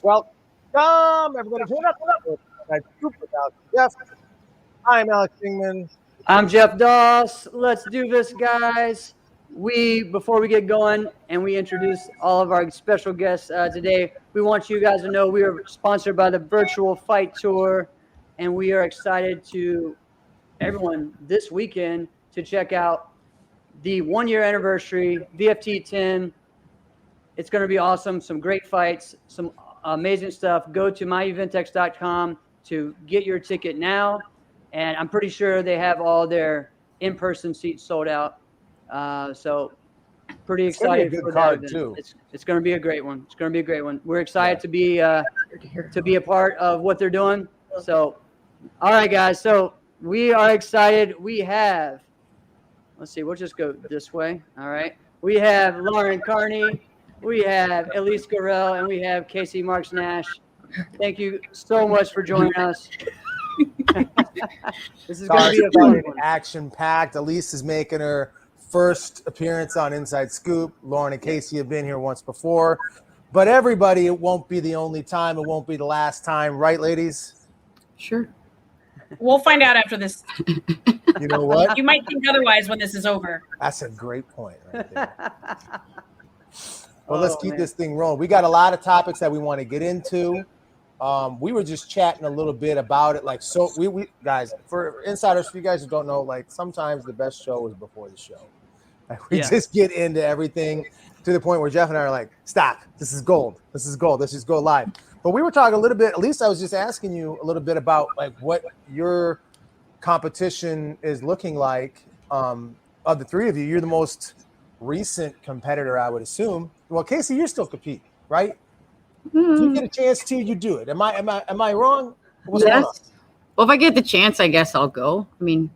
Welcome, everybody. Yes, I'm Alex Kingman. I'm Jeff Doss. Let's do this, guys. Before we get going and we introduce all of our special guests today, we want you guys to know we are sponsored by the Virtual Fight Tour, and we are excited to everyone this weekend to check out the 1-year anniversary VFT 10. It's going to be awesome. Some great fights, some amazing stuff. Go to myeventex.com to get your ticket now. And I'm pretty sure they have all their in-person seats sold out. So pretty excited for that event. Too. It's going to be a great one. It's going to be a great one. We're excited to be a part of what they're doing. So, all right, guys. So we are excited. We have, let's see, we'll just go this way. All right. We have Lauren Kearney. We have Elyse Gorrell, and we have Casey Marks-Nash. Thank you so much for joining us. This is going to be a fun one. Action-packed. Elyse is making her first appearance on Inside Scoop. Lauren and Casey have been here once before. But everybody, it won't be the only time. It won't be the last time. Right, ladies? Sure. We'll find out after this. You know what? You might think otherwise when this is over. That's a great point right there. Well, let's keep this thing rolling. We got a lot of topics that we want to get into. We were just chatting a little bit about it. Like, so we guys, for insiders, for you guys who don't know, like sometimes the best show is before the show. Like, we just get into everything to the point where Jeff and I are like, stop, this is gold. This is gold. Let's just go live. But we were talking a little bit, at least I was just asking you a little bit about like what your competition is looking like. Of the three of you, you're the most recent competitor, I would assume. Well, Casey, you're still competing, right? If you get a chance to, you do it. Am I wrong? What's going on? Well, if I get the chance, I guess I'll go. I mean,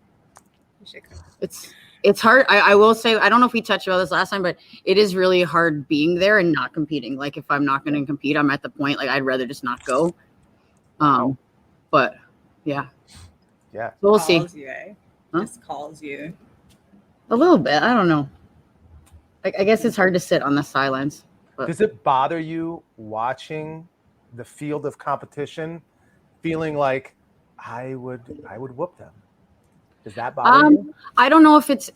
it's hard. I will say, I don't know if we touched about this last time, but it is really hard being there and not competing. Like if I'm not going to compete, I'm at the point like I'd rather just not go. But yeah. So we'll see. Just calls you. A little bit. I don't know. I guess it's hard to sit on the sidelines. But. Does it bother you watching the field of competition, feeling like I would whoop them? Does that bother you? I don't know if it's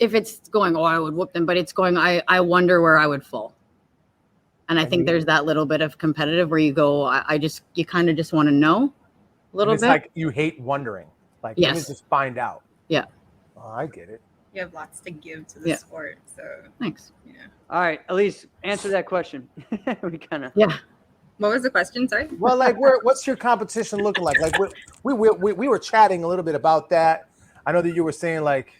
going, I would whoop them, but it's going, I wonder where I would fall. And I think there's that little bit of competitive where you go, you kind of just want to know a little bit. It's like you hate wondering. Like, let me just find out. Yeah. Oh, I get it. You have lots to give to the sport, so thanks. Yeah. All right, Elyse, answer that question. We kind of What was the question? Sorry. Well, like, what's your competition looking like? Like, we were chatting a little bit about that. I know that you were saying like,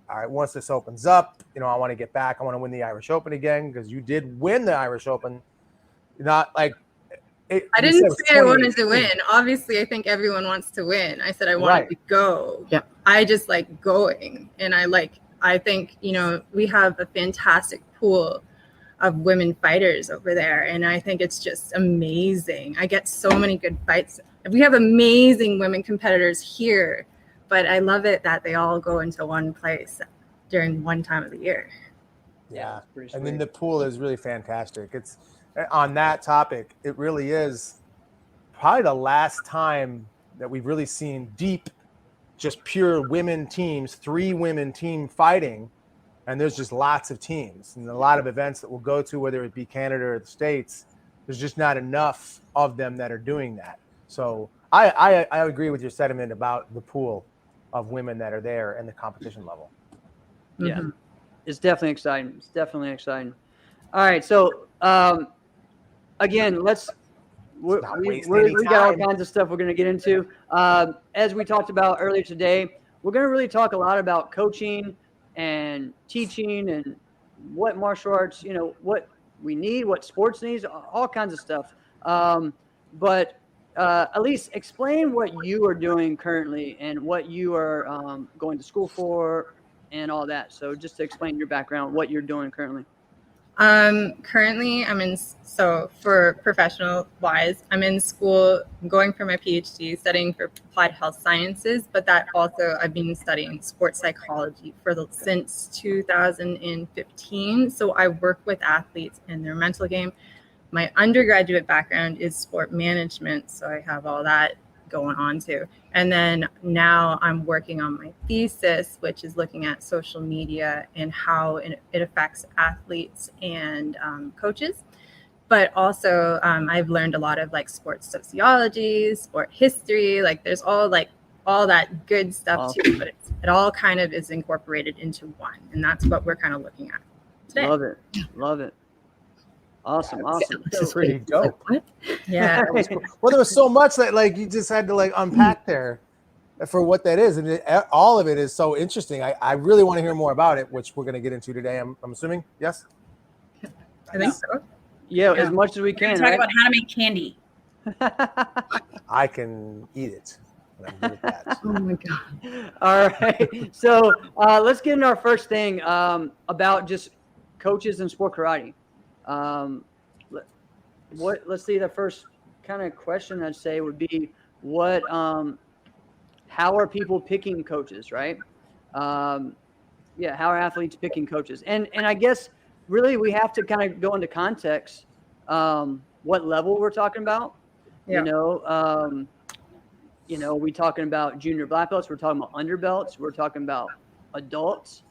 all right, once this opens up, I want to get back. I want to win the Irish Open again because you did win the Irish Open. Not like. I didn't say I wanted to win. Obviously, I think everyone wants to win. I said I wanted to go. Yeah. I just like going, and I think, we have a fantastic pool of women fighters over there. And I think it's just amazing. I get so many good fights. We have amazing women competitors here, but I love it that they all go into one place during one time of the year. Yeah. And then the pool is really fantastic. It's on that topic. It really is probably the last time that we've really seen deep, just pure women teams, 3 women team fighting. And there's just lots of teams and a lot of events that we'll go to, whether it be Canada or the States. There's just not enough of them that are doing that. So I agree with your sentiment about the pool of women that are there and the competition level. Yeah, it's definitely exciting. It's definitely exciting. All right, so again, we got all kinds of stuff we're going to get into. As we talked about earlier today, we're going to really talk a lot about coaching and teaching and what martial arts, what we need, what sports needs, all kinds of stuff. But Elyse, explain what you are doing currently and what you are going to school for and all that. So just to explain your background, what you're doing currently. Currently for professional wise, I'm in school, I'm going for my PhD, studying for applied health sciences, but that also I've been studying sports psychology since 2015. So I work with athletes in their mental game, my undergraduate background is sport management, so I have all that going on too. And then now I'm working on my thesis, which is looking at social media and how it affects athletes and coaches. But also I've learned a lot of like sports sociology, sport history, like there's all that good stuff too, but it all kind of is incorporated into one. And that's what we're kind of looking at today. Love it. Awesome. This is pretty dope. What? Yeah. Well, there was so much that like you just had to like unpack there for what that is, and all of it is so interesting. I really want to hear more about it, which we're going to get into today. I'm assuming, yes. I think so. Yeah, as much as we can. Talk about how to make candy. I can eat it. And I'm good at that. Oh my God. All right. So let's get into our first thing about just coaches in sport karate. Let's see, the first kind of question I'd say would be how are people picking coaches, right? How are athletes picking coaches? And I guess really we have to kind of go into context, what level we're talking about. Yeah. Are we talking about junior black belts? We're talking about underbelts. We're talking about adults.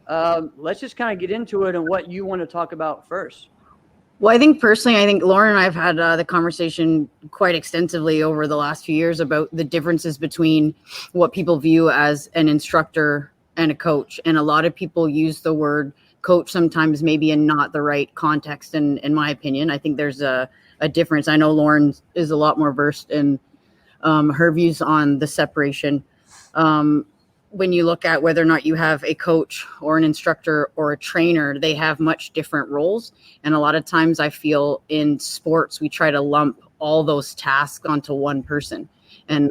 Let's just kind of get into it and what you want to talk about first. Well, I think Lauren and I have had the conversation quite extensively over the last few years about the differences between what people view as an instructor and a coach. And a lot of people use the word coach sometimes maybe in not the right context. And in my opinion, I think there's a difference. I know Lauren is a lot more versed in her views on the separation. When you look at whether or not you have a coach or an instructor or a trainer, they have much different roles. And a lot of times I feel in sports, we try to lump all those tasks onto one person. And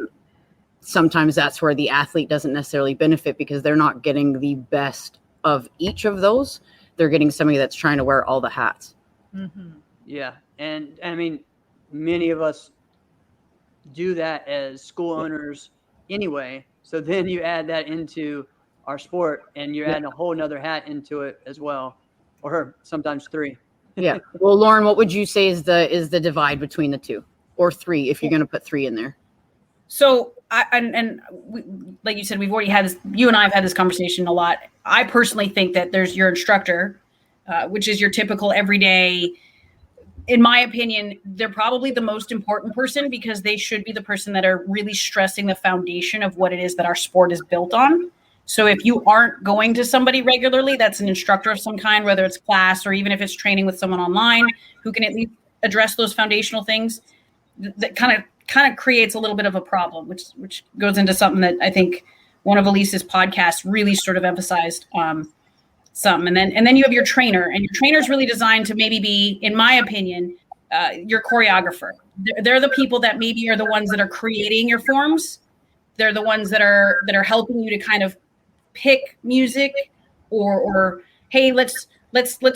sometimes that's where the athlete doesn't necessarily benefit because they're not getting the best of each of those. They're getting somebody that's trying to wear all the hats. Mm-hmm. Yeah. And I mean, many of us do that as school owners anyway. So then you add that into our sport and you're adding a whole nother hat into it as well, or sometimes three. Yeah. Well, Lauren, what would you say is the divide between the two, or three, if you're going to put three in there? So, like you said, we've already had this, you and I have had this conversation a lot. I personally think that there's your instructor, which is your typical everyday. In my opinion, they're probably the most important person because they should be the person that are really stressing the foundation of what it is that our sport is built on. So if you aren't going to somebody regularly, that's an instructor of some kind, whether it's class or even if it's training with someone online who can at least address those foundational things, that kind of creates a little bit of a problem, which goes into something that I think one of Elyse's podcasts really sort of emphasized some. And then you have your trainer, and your trainer is really designed to maybe be, in my opinion, your choreographer. They're the people that maybe are the ones that are creating your forms. They're the ones that are helping you to kind of pick music or hey, let's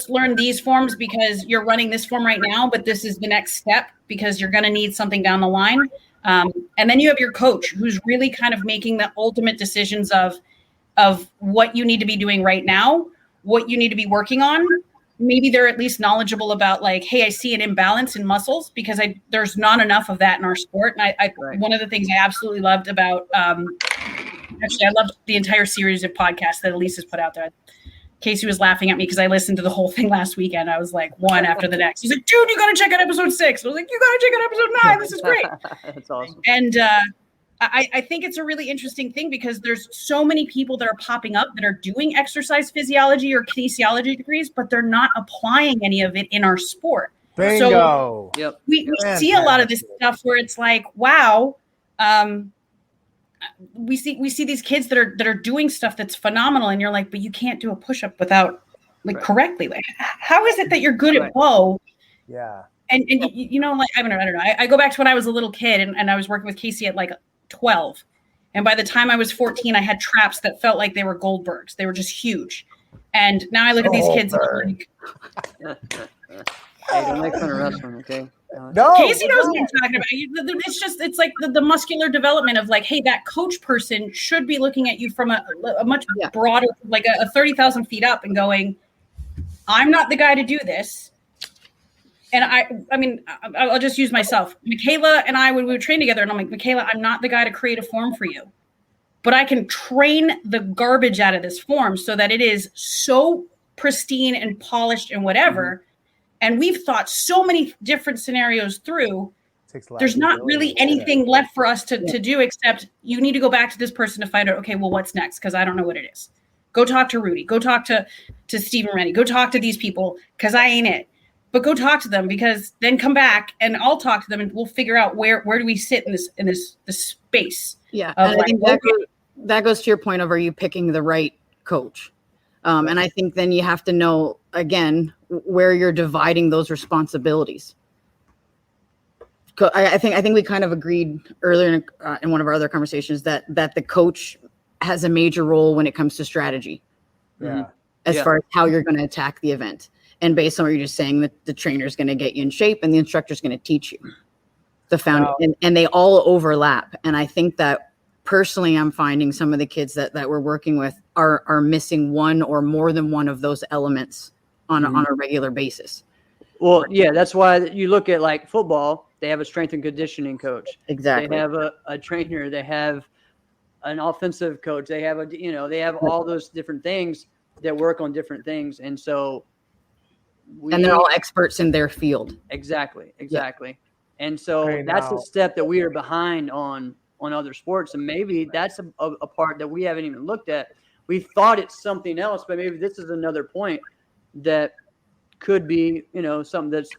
learn these forms because you're running this form right now, but this is the next step because you're going to need something down the line. And then you have your coach who's really kind of making the ultimate decisions of what you need to be doing right now, what you need to be working on. Maybe they're at least knowledgeable about like, hey, I see an imbalance in muscles because there's not enough of that in our sport. And Right. One of the things I absolutely loved about, actually, I loved the entire series of podcasts that Elyse has put out there. Casey was laughing at me because I listened to the whole thing last weekend. I was like one after the next. He's like, dude, you got to check out episode 6. I was like, you got to check out episode 9. This is great. That's awesome. And I think it's a really interesting thing because there's so many people that are popping up that are doing exercise physiology or kinesiology degrees, but they're not applying any of it in our sport. Bingo. So Yep. we see a lot of this stuff where it's like, wow, we see these kids that are doing stuff that's phenomenal, and you're like, but you can't do a push-up without like Right. correctly. Like, how is it that you're good Right. at bow? Yeah. And you know, like I don't know. I go back to when I was a little kid and I was working with Casey at like 12. And by the time I was 14, I had traps that felt like they were Goldbergs. They were just huge. And now I look at these kids and I'm like, Hey, don't make fun of wrestling, okay? No. Casey knows what I'm talking about. It's like the muscular development of like, hey, that coach person should be looking at you from a much broader, like a 30,000 feet up and going, I'm not the guy to do this. And I mean, I'll just use myself. Michaela and I, when we would train together, and I'm like, Michaela, I'm not the guy to create a form for you, but I can train the garbage out of this form so that it is so pristine and polished and whatever. And we've thought so many different scenarios through. There's not really anything left for us to do except you need to go back to this person to find out, okay, well, what's next? Because I don't know what it is. Go talk to Rudy. Go talk to Stephen Rennie. Go talk to these people because I ain't it. But go talk to them, because then come back and I'll talk to them and we'll figure out where do we sit in this space. Yeah, and I think that goes to your point of, are you picking the right coach? And I think then you have to know, again, where you're dividing those responsibilities. I think we kind of agreed earlier in one of our other conversations that the coach has a major role when it comes to strategy. Yeah. As far as how you're going to attack the event. And based on what you're just saying, that the trainer is going to get you in shape and the instructor is going to teach you and they all overlap. And I think that personally, I'm finding some of the kids that we're working with are missing one or more than one of those elements on a regular basis. Well, yeah, that's why you look at like football, they have a strength and conditioning coach. Exactly. They have a trainer, they have an offensive coach, they have they have all those different things that work on different things. And so and they're all experts in their field. Exactly. And so that's a step that we are behind on other sports. And maybe that's a part that we haven't even looked at. We thought it's something else, but maybe this is another point that could be, something that's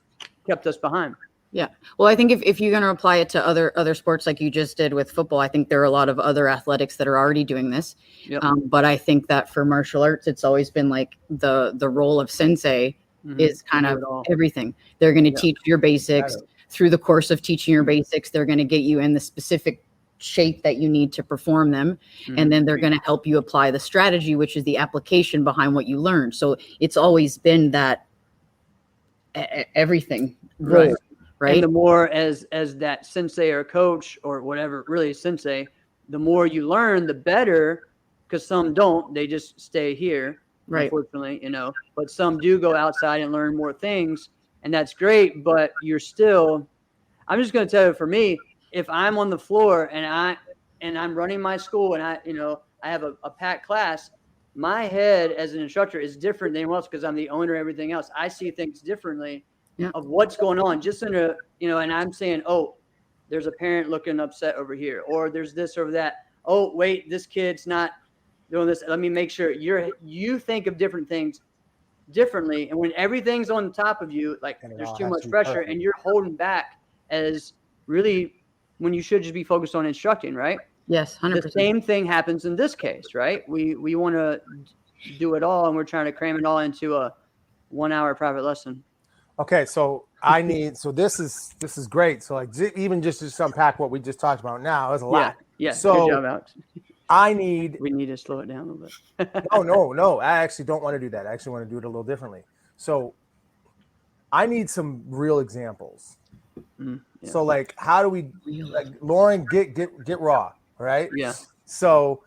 kept us behind. Yeah. Well, I think if you're going to apply it to other sports like you just did with football, I think there are a lot of other athletics that are already doing this. Yep. But I think that for martial arts, it's always been like the role of sensei is kind of everything. They're going to teach your basics through the course of teaching your basics. They're going to get you in the specific shape that you need to perform them. And then they're going to help you apply the strategy, which is the application behind what you learned. So it's always been that everything. Right. Right. And the more as that sensei or coach or whatever, really sensei, the more you learn, the better, because some don't, they just stay here. Right. Unfortunately, but some do go outside and learn more things, and that's great. But you're still, I'm just going to tell you, for me, if I'm on the floor and I'm running my school and I have a packed class, my head as an instructor is different than anyone else because I'm the owner of everything else. I see things differently of what's going on. Just in and I'm saying, oh, there's a parent looking upset over here, or there's this or that. Oh, wait, this kid's not doing this. Let me make sure you think of different things differently. And when everything's on top of you, like there's too much pressure and you're holding back as really when you should just be focused on instructing, right? Yes, 100%. The same thing happens in this case, right? We want to do it all and we're trying to cram it all into a 1 hour private lesson. Okay, so this is great. So like even just to unpack what we just talked about now is a lot. Yeah. So good job, Alex. We need to slow it down a little bit. No. I actually don't want to do that. I actually want to do it a little differently. So I need some real examples. So like, how do we, like, Lauren, get raw, right? Yeah. So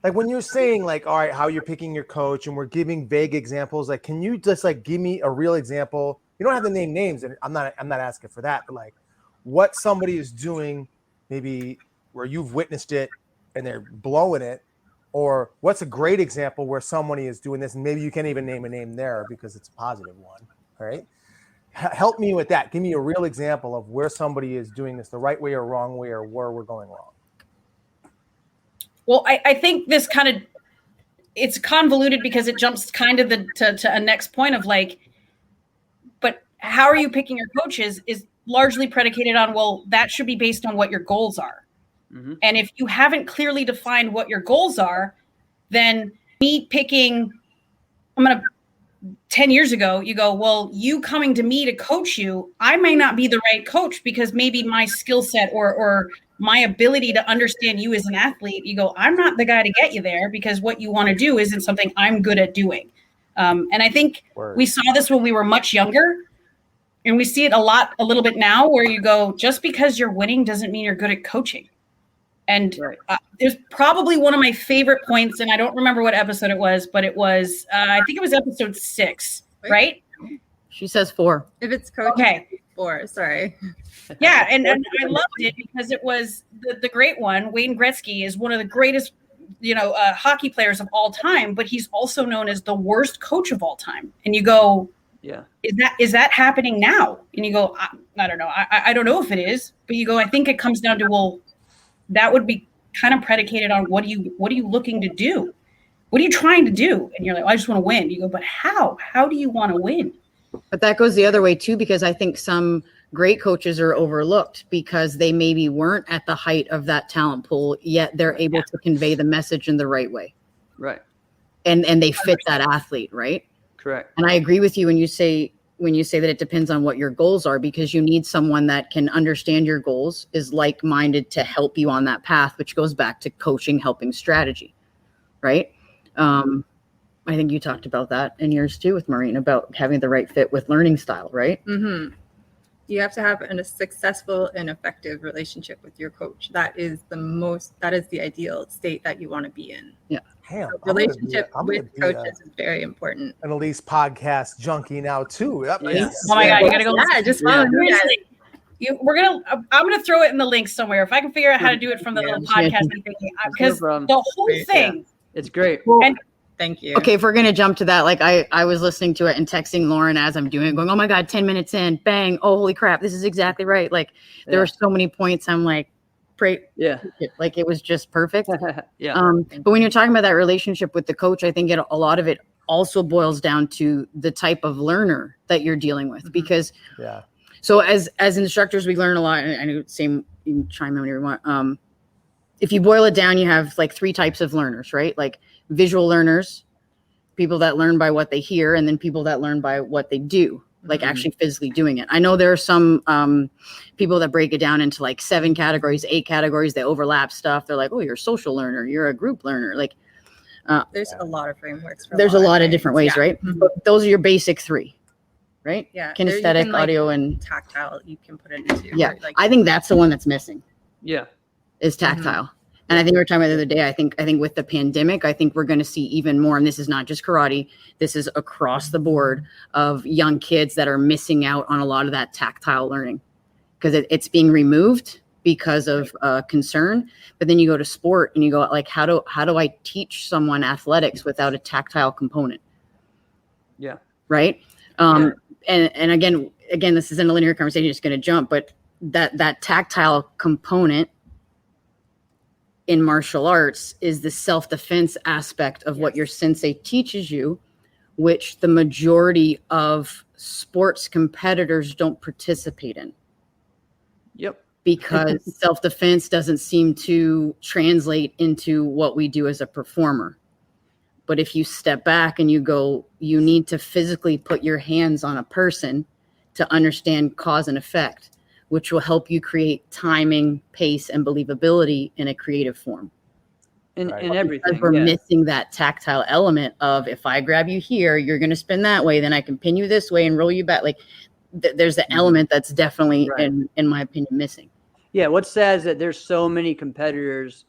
like when you're saying like, all right, how you're picking your coach and we're giving vague examples, like, can you just like give me a real example? You don't have to name names, and I'm not asking for that, but like what somebody is doing, maybe where you've witnessed it and they're blowing it, or what's a great example where somebody is doing this, and maybe you can't even name a name there because it's a positive one, right? Help me with that. Give me a real example of where somebody is doing this the right way or wrong way, or where we're going wrong. Well, I think this it's convoluted because it jumps kind of to a next point of like, but how are you picking your coaches is largely predicated on, well, that should be based on what your goals are. And if you haven't clearly defined what your goals are, then me picking, 10 years ago, you go, well, you coming to me to coach you, I may not be the right coach because maybe my skill set or my ability to understand you as an athlete, you go, I'm not the guy to get you there because what you want to do isn't something I'm good at doing. And I think we saw this when we were much younger, and we see it a little bit now where you go, just because you're winning doesn't mean you're good at coaching. And there's probably one of my favorite points, and I don't remember what episode it was, but it was, I think it was episode 6, right? She says 4. If it's coaching, Okay. 4. Sorry. Yeah, and I loved it because it was the great one. Wayne Gretzky is one of the greatest, hockey players of all time, but he's also known as the worst coach of all time. And you go, Yeah. is that happening now? And you go, I don't know. I don't know if it is, but you go, I think it comes down to, well, that would be kind of predicated on what are you looking to do? What are you trying to do? And you're like, I just want to win. You go, but how? How do you want to win? But that goes the other way too, because I think some great coaches are overlooked because they maybe weren't at the height of that talent pool, yet they're able to convey the message in the right way. Right. And they fit that athlete, right? Correct. And I agree with you when you say that it depends on what your goals are, because you need someone that can understand your goals, is like-minded to help you on that path, which goes back to coaching, helping strategy, right? I think you talked about that in yours too with Maureen, about having the right fit with learning style, right? Mm-hmm. You have to have a successful and effective relationship with your coach. That is the ideal state that you want to be in. Yeah. Damn, Relationship with coaches is very important. An Elyse podcast junkie now too. Yep. Yeah. Oh my God, you gotta go. Yeah, just follow me. Seriously. I'm gonna throw it in the link somewhere if I can figure out how to do it from the little podcast because the whole thing. It's great. And Thank you. Okay, if we're gonna jump to that, like I was listening to it and texting Lauren as I'm doing it, going, oh my God, 10 minutes in, bang, oh holy crap, this is exactly right. Like there were so many points I'm like, great. Yeah. Like it was just perfect. Yeah. But when you're talking about that relationship with the coach, I think a lot of it also boils down to the type of learner that you're dealing with. Because so as instructors, we learn a lot. And I know same, you can chime in whenever you want. If you boil it down, you have like 3 types of learners, right? Like visual learners, people that learn by what they hear, and then people that learn by what they do, like actually physically doing it. I know there are some people that break it down into like 7 categories, 8 categories. They overlap stuff. They're like, oh, you're a social learner, you're a group learner. Like there's a lot of frameworks. There's a lot of different ways, right? But those are your basic 3, right? Yeah. Kinesthetic, can, audio, and tactile. You can put it into. Yeah. I think that's the one that's missing. Yeah. Is tactile. And I think we were talking about the other day, I think with the pandemic, I think we're going to see even more, and this is not just karate, this is across the board, of young kids that are missing out on a lot of that tactile learning because it's being removed because of concern. But then you go to sport and you go like, how do I teach someone athletics without a tactile component? Yeah. Right. And again, this isn't a linear conversation, just going to jump, but that tactile component in martial arts is the self-defense aspect of what your sensei teaches you, which the majority of sports competitors don't participate in. Yep. Because self-defense doesn't seem to translate into what we do as a performer. But if you step back and you go, you need to physically put your hands on a person to understand cause and effect, which will help you create timing, pace, and believability in a creative form. In everything. Because we're missing that tactile element of, if I grab you here, you're going to spin that way, then I can pin you this way and roll you back. Like there's an element that's definitely, in my opinion, missing. Yeah. What's sad is that there's so many competitors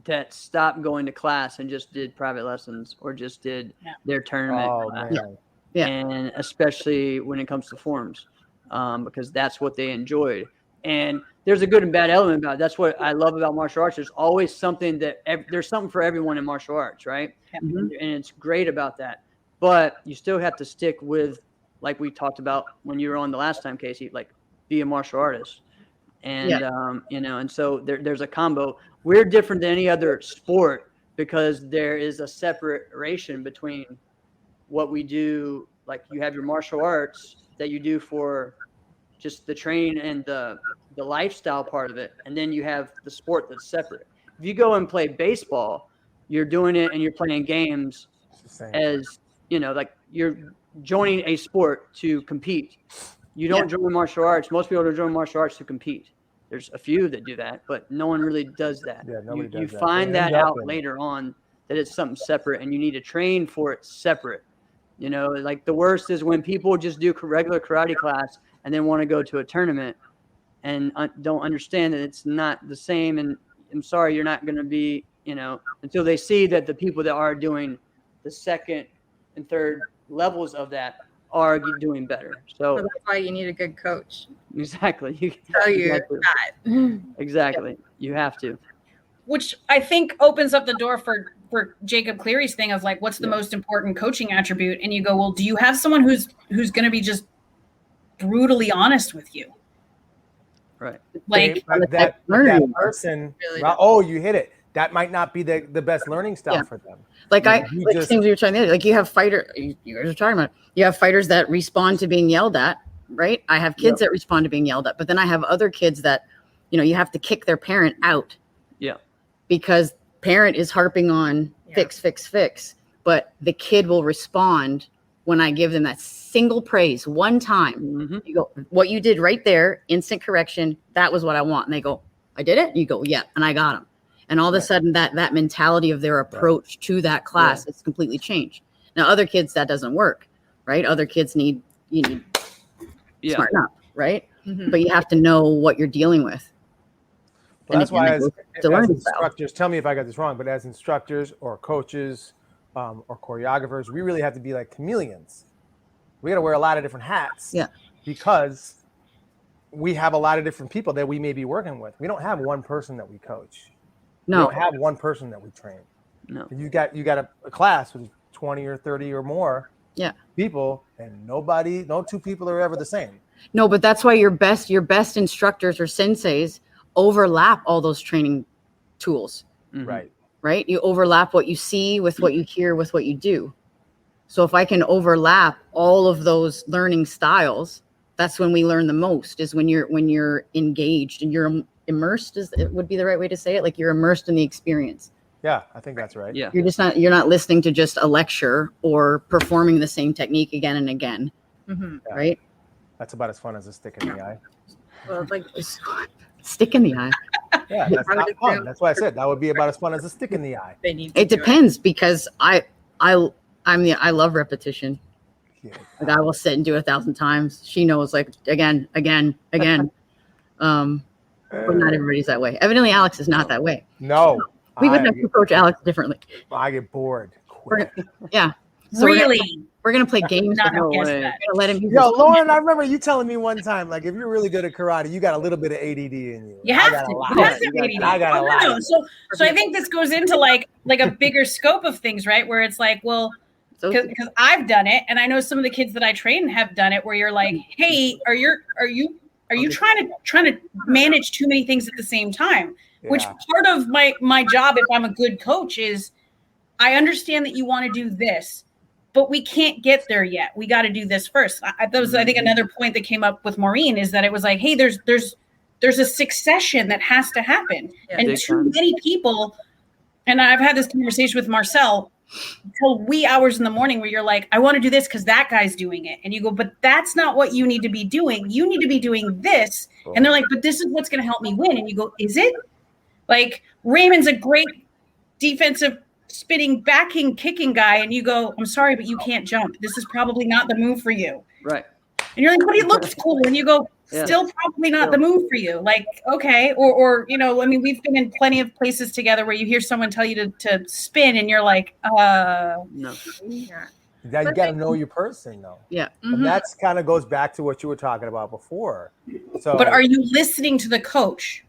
that stopped going to class and just did private lessons or just did their tournament class. Yeah. And especially when it comes to forms. Because that's what they enjoyed. And there's a good and bad element about it. That's what I love about martial arts. There's always something there's something for everyone in martial arts, right? Mm-hmm. And it's great about that. But you still have to stick with, like we talked about when you were on the last time, Casey, like be a martial artist. And, and so there's a combo. We're different than any other sport because there is a separation between what we do. Like you have your martial arts that you do for just the training and the lifestyle part of it. And then you have the sport that's separate. If you go and play baseball, you're doing it and you're playing games as, like you're joining a sport to compete. You don't join martial arts. Most people don't join martial arts to compete. There's a few that do that, but no one really does that. Yeah, nobody does that. Find that out later on that it's something separate and you need to train for it separate. Like the worst is when people just do regular karate class and then want to go to a tournament and don't understand that it's not the same. And I'm sorry, you're not going to be, until they see that the people that are doing the second and third levels of that are doing better. So So that's why you need a good coach. exactly, you Tell you exactly. that. Exactly. You have to. Which I think opens up the door for Jacob Cleary's thing of like, what's the Yeah. most important coaching attribute? And you go, well, do you have someone who's going to be just brutally honest with you? Right. Like, But that person, Really oh, you hit it. That might not be the best learning style for them. Like You like just- things we were trying to like you have you guys are talking about. You have fighters that respond to being yelled at, right? I have kids that respond to being yelled at, but then I have other kids that, you have to kick their parent out. Yeah. Because parent is harping on fix, but the kid will respond when I give them that single praise one time. Mm-hmm. You go, what you did right there, instant correction. That was what I want. And they go, I did it. And you go, yeah. And I got them. And all of a sudden that mentality of their approach to that class is completely changed. Now, other kids, that doesn't work, right? Other kids need smarten up, right? Mhm. But you have to know what you're dealing with. Well, that's why as learning style. instructors, tell me if I got this wrong, but as instructors or coaches or choreographers, we really have to be like chameleons. We got to wear a lot of different hats. Yeah. Because we have a lot of different people that we may be working with. We don't have one person that we coach. No. We don't have one person that we train. No. You got a class with 20 or 30 or more people, and no two people are ever the same. No, but that's why your best instructors or senseis overlap all those training tools, Right. right? You overlap what you see with what you hear with what you do. So if I can overlap all of those learning styles, that's when we learn the most, is when you're engaged and you're immersed, it would be the right way to say it. Like you're immersed in the experience. Yeah, I think that's right. Yeah. You're not listening to just a lecture or performing the same technique again and again. Mhm. Yeah. Right? That's about as fun as a stick in the eye. Well, it's like Stick in the eye. Yeah, that's not fun. That's why I said that would be about as fun as a stick in the eye. they need to It do depends because I love repetition. Yeah. Like I will sit and do 1,000 times. She knows, like again. But not everybody's that way. Evidently, Alex is not that way. No. We would have to approach Alex differently. I get bored quick. Yeah. So really? we're gonna play games. Not with him. have guessed way. that. We're gonna let him use Yo, his- Lauren, I remember you telling me one time, like, if you're really good at karate, you got a little bit of ADD in you. You I have got to. a lot. You have to You got- ADD. I got a Oh, lot. no. So I think this goes into like a bigger scope of things, right? Where it's like, well, So- because I've done it, and I know some of the kids that I train have done it, where you're like, hey, are you trying to manage too many things at the same time? Which Yeah. part of my job, if I'm a good coach, is I understand that you want to do this, but we can't get there yet. We got to do this first. That was, I think, another point that came up with Maureen, is that it was like, hey, there's a succession that has to happen, Yeah. and Big too time. many people. And I've had this conversation with Marcel till wee hours in the morning, where you're like, I want to do this because that guy's doing it, and you go, but that's not what you need to be doing. You need to be doing this, and they're like, but this is what's going to help me win. And you go, is it? Like Raymond's a great defensive spinning, backing, kicking guy, and you go, I'm sorry, but you can't jump. This is probably not the move for you. Right. And you're like, but it looks cool. And you go, Yeah. still probably not the move for you. Like, okay. Or I mean, we've been in plenty of places together where you hear someone tell you to spin, and you're like, No. Yeah. Now you got to know your person, though. Yeah. And that's kind of goes back to what you were talking about before. So, but are you listening to the coach?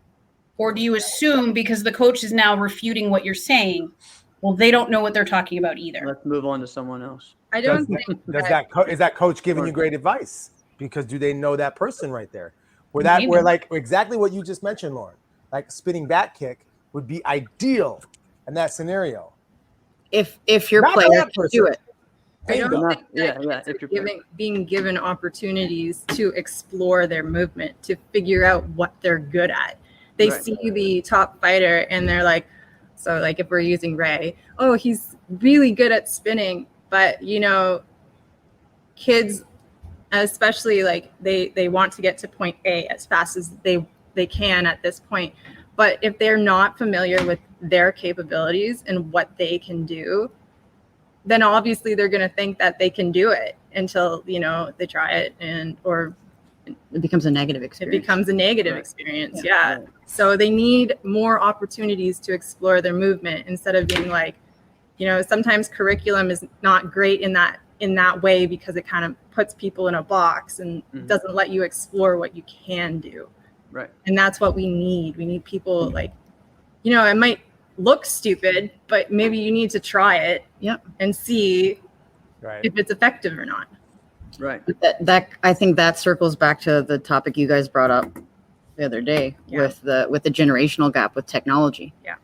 Or do you assume because the coach is now refuting what you're saying, well, they don't know what they're talking about either? Let's move on to someone else. I does, don't think is that coach giving you great advice? Because do they know that person right there? Where Maybe. like exactly what you just mentioned, Lauren, like spinning back kick would be ideal in that scenario. If your Not for player that can person. do it. I don't Bingo. think that Yeah, kids if are you're being given opportunities to explore their movement, to figure out what they're good at. They Right. see the top fighter and they're like, so like if we're using Ray, oh, he's really good at spinning, but kids, especially like they want to get to point A as fast as they can at this point. But if they're not familiar with their capabilities and what they can do, then obviously they're going to think that they can do it until, they try it or It becomes a negative it experience. becomes a negative Right. experience. Yeah. So they need more opportunities to explore their movement instead of being like, sometimes curriculum is not great in that in that way because it kind of puts people in a box and doesn't let you explore what you can do. Right. And that's what we need. We need people like, you know, it might look stupid, but maybe you need to try it and see if it's effective or not. Right. That I think that circles back to the topic you guys brought up the other day with the generational gap with technology. Yeah.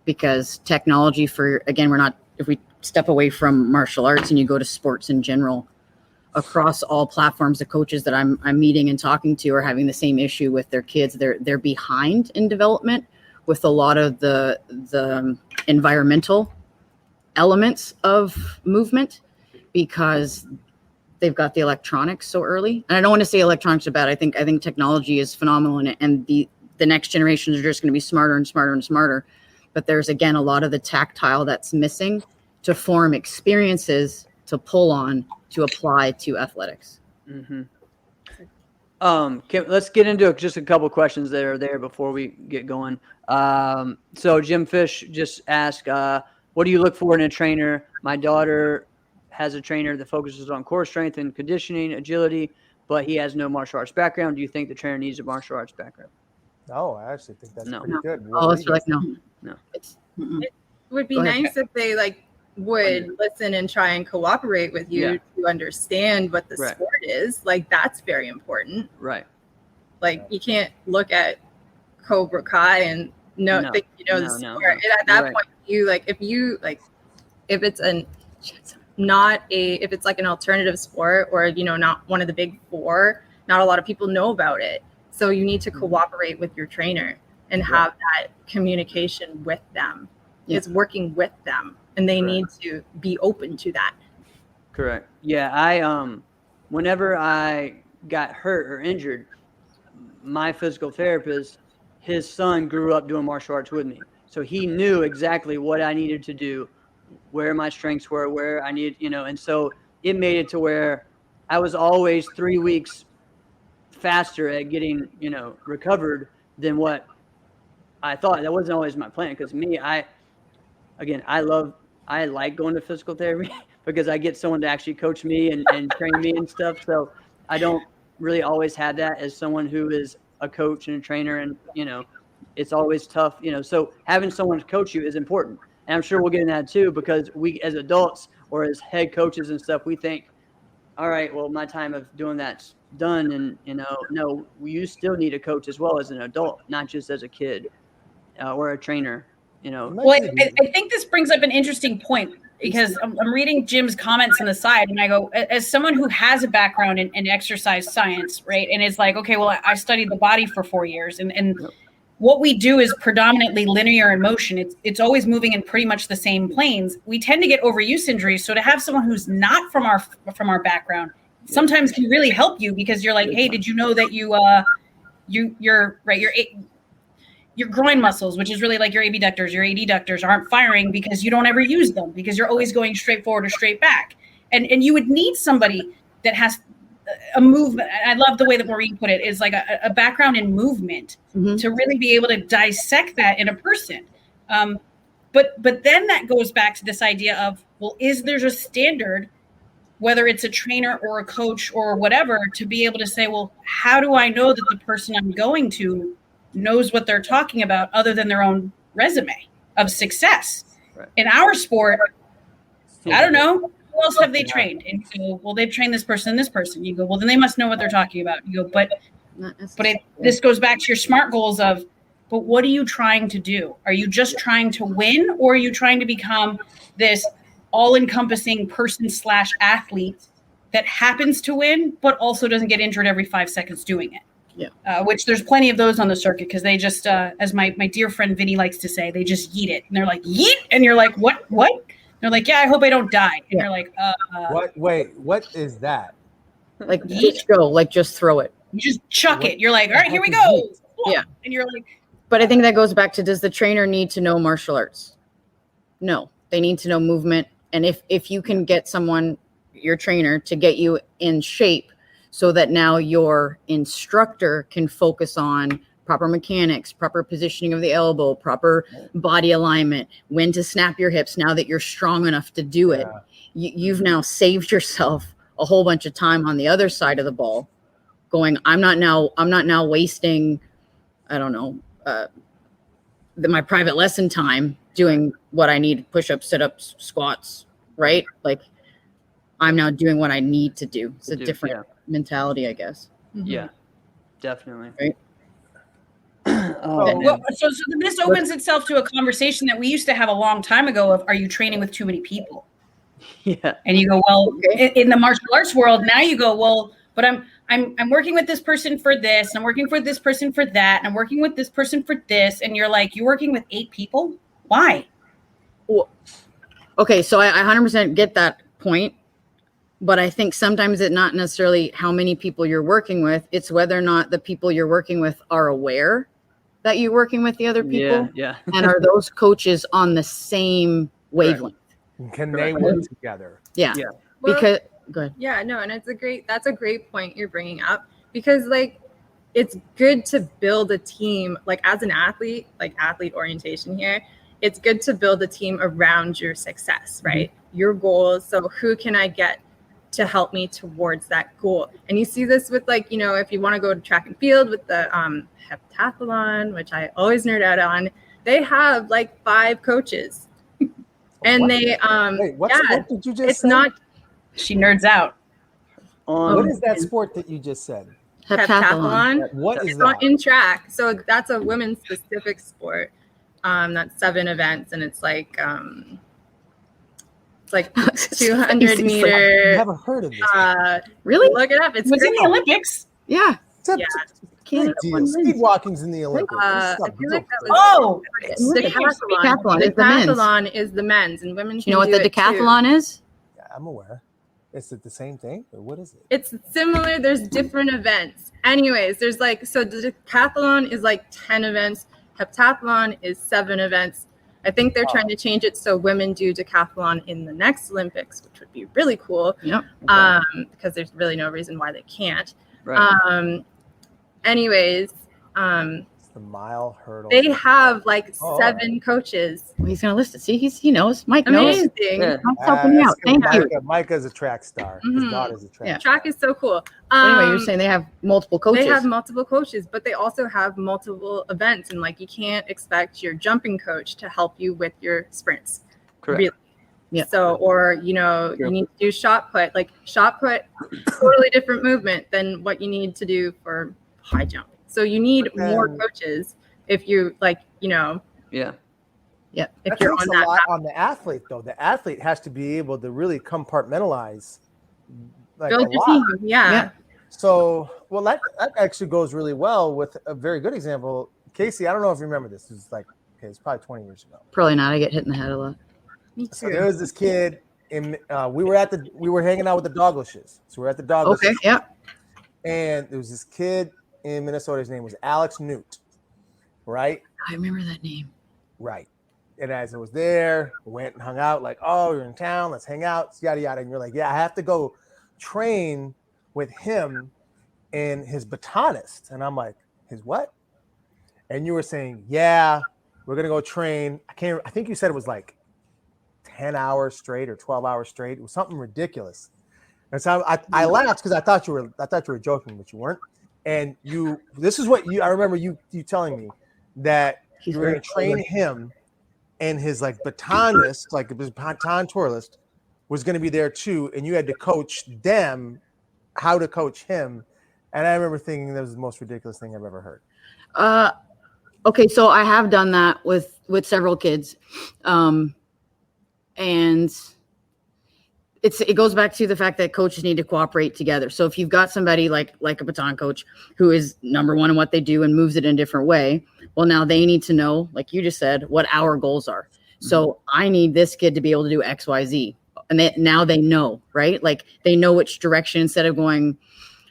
Because technology if we step away from martial arts and you go to sports in general, across all platforms, the coaches that I'm meeting and talking to are having the same issue with their kids. They're behind in development with a lot of the environmental elements of movement because they've got the electronics so early. And I don't want to say electronics are bad. I think technology is phenomenal, and the next generations are just going to be smarter and smarter and smarter. But there's, again, a lot of the tactile that's missing to form experiences to pull on to apply to athletics. Let's get into just a couple questions that are there before we get going. So Jim Fish just asked, what do you look for in a trainer? My daughter has a trainer that focuses on core strength and conditioning, agility, but he has no martial arts background. Do you think the trainer needs a martial arts background? No, I actually think that's pretty good. Oh, it's like no. It would be nice if they would listen and try and cooperate with you to understand what the sport is. Like, that's very important. Right. Like, you can't look at Cobra Kai and think you know the sport. And at that point, if it's like an alternative sport or, you know, not one of the big four, not a lot of people know about it. So you need to cooperate with your trainer and have that communication with them. It's working with them, and they need to be open to that. Correct. Yeah. I, whenever I got hurt or injured, my physical therapist, his son grew up doing martial arts with me. So he knew exactly what I needed to do, where my strengths were, where I needed, you know, and so it made it to where I was always 3 weeks faster at getting, you know, recovered than what I thought. That wasn't always my plan, because me, I like going to physical therapy because I get someone to actually coach me and train me and stuff. So I don't really always have that as someone who is a coach and a trainer, and, you know, it's always tough, you know, so having someone to coach you is important. And I'm sure we'll get into that too, because we as adults or as head coaches and stuff, we think, all right, well, my time of doing that's done. And, you know, no, you still need a coach as well as an adult, not just as a kid or a trainer, you know. Well, I think this brings up an interesting point, because I'm reading Jim's comments on the side, and I go, as someone who has a background in exercise science, right? And it's like, okay, well, I studied the body for 4 years, and what we do is predominantly linear in motion. It's always moving in pretty much the same planes. We tend to get overuse injuries. So to have someone who's not from our background sometimes can really help you, because you're like, hey, did you know that your groin muscles, which is really like your abductors, your adductors, aren't firing because you don't ever use them, because you're always going straight forward or straight back. And you would need somebody that has a movement. I love the way that Maureen put it, is like a background in movement to really be able to dissect that in a person. But then that goes back to this idea of, well, is there a standard, whether it's a trainer or a coach or whatever, to be able to say, well, how do I know that the person I'm going to knows what they're talking about other than their own resume of success? Right. In our sport, I don't know. Who else have they trained? And you go, well, they've trained this person and this person. You go, well, then they must know what they're talking about. You go, but this goes back to your SMART goals of, but what are you trying to do? Are you just trying to win, or are you trying to become this all-encompassing person/athlete that happens to win, but also doesn't get injured every 5 seconds doing it? Yeah. Which there's plenty of those on the circuit, because they just, as my dear friend Vinny likes to say, they just yeet it. And they're like, yeet? And you're like, what? They're like, yeah, I hope I don't die. And you're like, what? Wait, what is that? Like, just go, like, just throw it. You just chuck it. You're like, all right, here we go. Yeah. And you're like. But I think that goes back to, does the trainer need to know martial arts? No, they need to know movement. And if you can get someone, your trainer, to get you in shape, so that now your instructor can focus on proper mechanics, proper positioning of the elbow, proper body alignment, when to snap your hips now that you're strong enough to do it. You've now saved yourself a whole bunch of time on the other side of the ball going, I'm not now wasting, I don't know, my private lesson time doing what I need, push-ups, sit-ups, squats, right? Like I'm now doing what I need to do. It's a different mentality, I guess. Yeah, definitely. Right. So this opens itself to a conversation that we used to have a long time ago of, are you training with too many people? Yeah. And you go, well, in the martial arts world, now you go, well, but I'm working with this person for this, and I'm working with this person for that, and I'm working with this person for this. And you're like, you're working with 8 people? Why? Well, okay, so I 100% get that point. But I think sometimes it's not necessarily how many people you're working with. It's whether or not the people you're working with are aware that you're working with the other people. Yeah. And are those coaches on the same wavelength? Can they work together? Yeah. Well, Because go ahead. Yeah, no, and that's a great point you're bringing up, because like it's good to build a team, like as an athlete, like athlete orientation here, it's good to build a team around your success, right? Your goals. So who can I get to help me towards that goal? And you see this with, like, you know, if you want to go to track and field with the heptathlon, which I always nerd out on, they have like 5 coaches. And they Wait, what sport did you just it's say? not She nerds out. What is that sport that you just said? heptathlon. What is It's that? not in track. So that's a women's specific sport. That's 7 events, and it's like 200 I've meter. never heard of this. Really? Look it up. It's It was in great. the Olympics. Yeah. Yeah. Big deal. Speed walking's in the Olympics. I This is feel like that a was Decathlon is the men's. Decathlon is the men's, and women. You know what the decathlon is? Yeah, I'm aware. Is it the same thing, or what is it? It's similar. There's different events. Anyways, there's like, so the decathlon is like 10 events. Heptathlon is 7 events. I think they're trying to change it so women do decathlon in the next Olympics, which would be really cool. Yep. Because there's really no reason why they can't. Right. Anyways, It's the mile hurdle. they have like Oh, 7 coaches. Well, he's gonna list it. See, he knows. Mike knows. Amazing. Yeah. Mike's helping me out. Thank you. Micah's a track star. His Mhm. daughter's a track Yeah. star. Track is so cool. Anyway, you're saying they have multiple coaches. They have multiple coaches, but they also have multiple events. And like, you can't expect your jumping coach to help you with your sprints. Correct. Really. Yeah. So, or, you know, you need to do shot put. Like shot put, totally different movement than what you need to do for high jump. So you need more coaches if you, like, you know, Yeah. Yeah. if That you're takes on a that. lot on the athlete, though. The athlete has to be able to really compartmentalize, like, a Build your lot. team. Yeah. So, well, that actually goes really well with a very good example. Casey, I don't know if you remember this. This is like, okay, it's probably 20 years ago. Probably not. I get hit in the head a lot. Me So too. there was this kid, and we were hanging out with the Doglishes. So we're at the Doglishes. Okay. Yeah. And there was this kid in Minnesota. His name was Alex Newt, right? I remember that name. Right. And as I was there, we went and hung out, like, oh, you're in town, let's hang out, yada, yada. And you're like, yeah, I have to go train with him and his batonist. And I'm like, his what? And you were saying, yeah, we're going to go train. I think you said it was like 10 hours straight or 12 hours straight. It was something ridiculous. And so I laughed because I thought you were joking, but you weren't. And this is what I remember you telling me that you were going to train him, and his like batonist, like his baton twirlist, was going to be there too, and you had to coach them how to coach him. And I remember thinking that was the most ridiculous thing I've ever heard. Okay, so I have done that with several kids, and it goes back to the fact that coaches need to cooperate together. So if you've got somebody like a baton coach who is number one in what they do and moves it in a different way, well, now they need to know, like you just said, what our goals are. So I need this kid to be able to do X, Y, Z. And now they know, right? Like they know which direction, instead of going,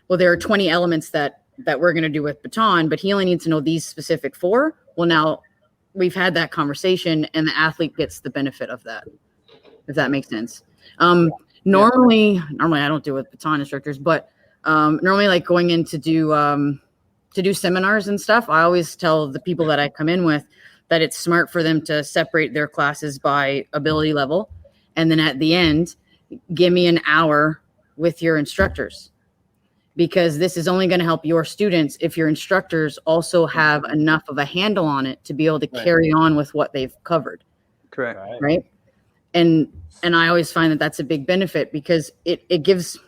well, there are 20 elements that we're going to do with baton, but he only needs to know these specific 4. Well, now we've had that conversation and the athlete gets the benefit of that, if that makes sense. Normally I don't do it with baton instructors, but normally like going in to do to do seminars and stuff, I always tell the people that I come in with that it's smart for them to separate their classes by ability level. And then at the end, give me an hour with your instructors, because this is only going to help your students if your instructors also have enough of a handle on it to be able to carry on with what they've covered. Correct. Right. And I always find that that's a big benefit, because it gives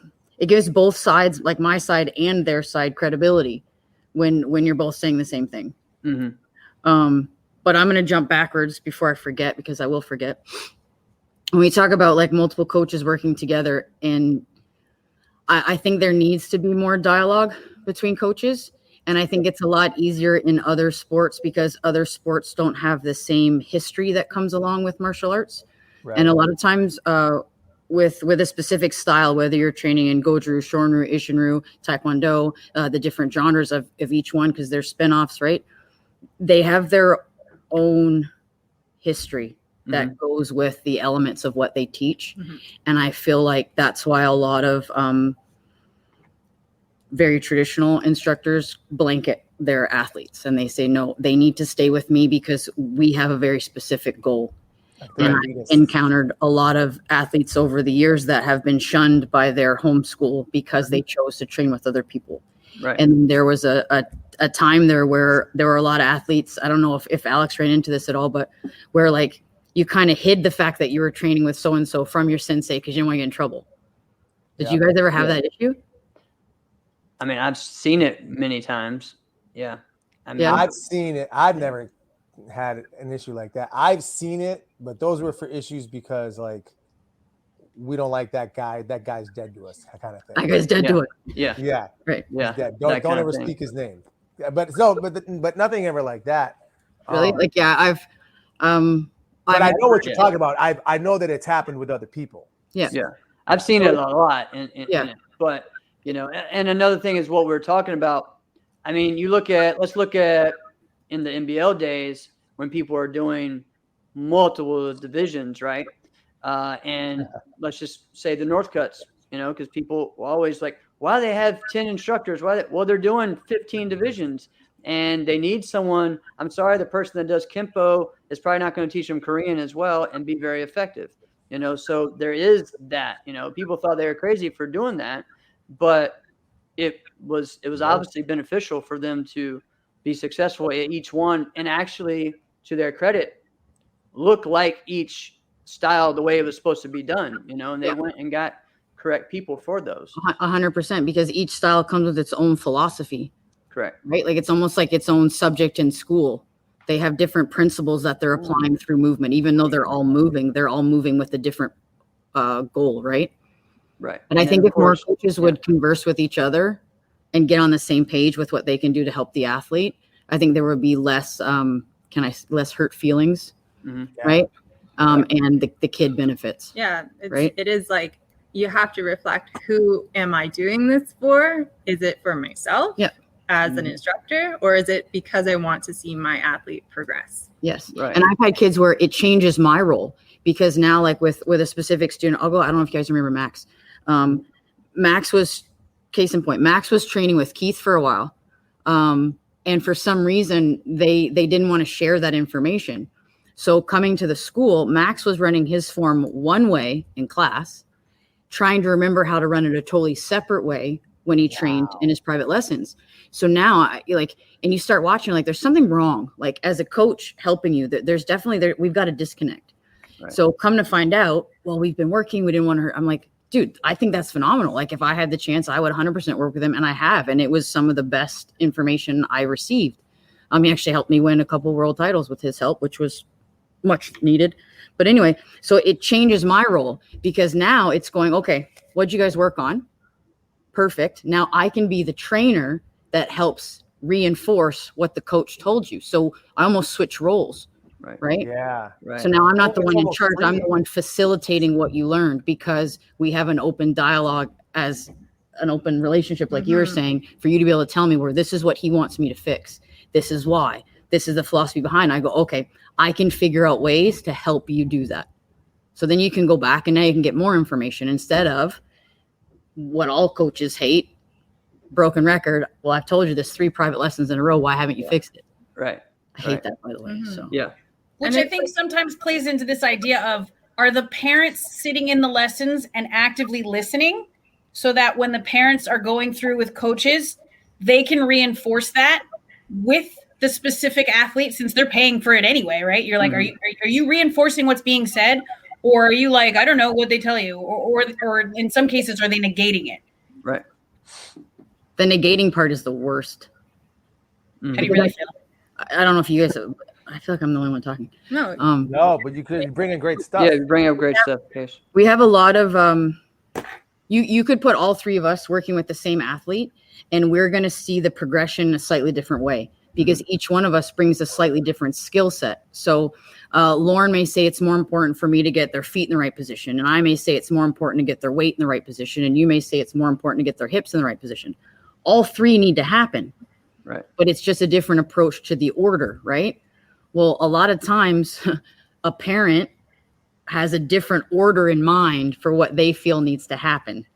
both sides, like my side and their side, credibility when you're both saying the same thing. Mm-hmm. But I'm going to jump backwards before I forget, because I will forget. When we talk about like multiple coaches working together, and I think there needs to be more dialogue between coaches. And I think it's a lot easier in other sports, because other sports don't have the same history that comes along with martial arts. Right. And a lot of times with a specific style, whether you're training in Goju, Shorin-ryu, Isshin-ryu, Taekwondo, the different genres of each one, because they're spinoffs, right? They have their own history that goes with the elements of what they teach. And I feel like that's why a lot of very traditional instructors blanket their athletes, and they say, no, they need to stay with me because we have a very specific goal. And I've encountered a lot of athletes over the years that have been shunned by their home school because they chose to train with other people. Right. And there was a time there where there were a lot of athletes. I don't know if Alex ran into this at all, but where like you kind of hid the fact that you were training with so-and-so from your sensei because you didn't want to get in trouble. Did you guys ever have that issue? I mean, I've seen it many times. Yeah. I've seen it. I've never had an issue like that. I've seen it, but those were for issues because like we don't like that guy. That guy's dead to us, that kind of thing. That guy's dead to it. Yeah. Yeah. Right. Yeah. Don't ever speak his name. Yeah, but nothing ever like that. Really? I've but I know what you're talking about. I know that it's happened with other people. Yeah. Yeah. I've seen it a lot. But and another thing is what we're talking about. I mean, let's look at in the NBL days when people are doing multiple divisions, right? And let's just say the North Cuts, because people always like, why do they have 10 instructors? Well, they're doing 15 divisions and they need someone. I'm sorry, the person that does Kempo is probably not going to teach them Korean as well and be very effective. So there is that, people thought they were crazy for doing that, but it was obviously beneficial for them to be successful at each one, and actually, to their credit, look like each style the way it was supposed to be done, and they went and got correct people for those. 100%, because each style comes with its own philosophy. Correct. Right? Like it's almost like its own subject in school. They have different principles that they're applying through movement, even though they're all moving with a different goal, right? Right. And I think if more coaches would converse with each other and get on the same page with what they can do to help the athlete, I think there would be less hurt feelings, right? And the kid benefits. Yeah, right? It is like you have to reflect, who am I doing this for? Is it for myself as an instructor, or is it because I want to see my athlete progress? Yes. Right. And I've had kids where it changes my role, because now like with a specific student, I don't know if you guys remember Max. Max was, case in point, Max was training with Keith for a while. And for some reason, they didn't want to share that information. So coming to the school, Max was running his form one way in class, trying to remember how to run it a totally separate way when he trained in his private lessons. So now, and you start watching, like, there's something wrong. Like, as a coach helping you, there's definitely, we've got a disconnect. Right. So come to find out, well, we've been working, we didn't want to hurt. I'm like, dude, I think that's phenomenal. Like, if I had the chance, I would 100% work with him, and I have. And it was some of the best information I received. He actually helped me win a couple world titles with his help, which was much needed. But anyway, so it changes my role, because now it's going, okay, what'd you guys work on? Perfect. Now I can be the trainer that helps reinforce what the coach told you. So I almost switch roles. Right. Yeah. Right. So now I'm not the one in charge. I'm the one facilitating what you learned, because we have an open dialogue as an open relationship, like you were saying, for you to be able to tell me where this is what he wants me to fix. This is why. This is the philosophy behind. I go, okay, I can figure out ways to help you do that. So then you can go back and now you can get more information instead of what all coaches hate, broken record. Well, I've told you this 3 private lessons in a row. Why haven't you fixed it? Right. I hate that, by the way. So Yeah. Which I think sometimes plays into this idea of, are the parents sitting in the lessons and actively listening so that when the parents are going through with coaches, they can reinforce that with the specific athlete, since they're paying for it anyway, right? You're like, are you reinforcing what's being said? Or are you like, I don't know what they tell you? Or in some cases, are they negating it? Right. the negating part is the worst. How do you really feel? I don't know if you guys. I feel like I'm the only one talking. No. No, but you bring in great stuff. Yeah, you bring up great stuff, Case. We have a lot of you could put all 3 of us working with the same athlete, and we're going to see the progression in a slightly different way because each one of us brings a slightly different skill set. So Lauren may say it's more important for me to get their feet in the right position, and I may say it's more important to get their weight in the right position, and you may say it's more important to get their hips in the right position. All 3 need to happen. Right. But it's just a different approach to the order, right? Well, a lot of times a parent has a different order in mind for what they feel needs to happen.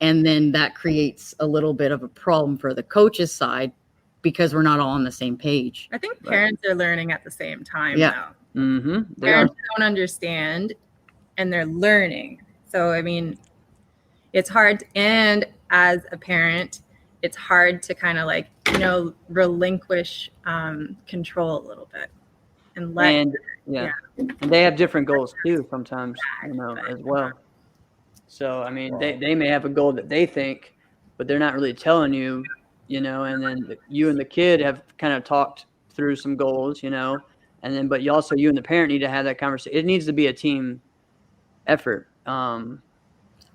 And then that creates a little bit of a problem for the coach's side because we're not all on the same page. I think parents are learning at the same time Yeah. now. Mm-hmm. Parents don't understand and they're learning. So, I mean, it's hard. And as a parent, it's hard to kind of like, relinquish control a little bit and let. And they have different goals too sometimes, as well. So, I mean, they may have a goal that they think, but they're not really telling you, and then you and the kid have kind of talked through some goals, and then, but you and the parent need to have that conversation. It needs to be a team effort. Well,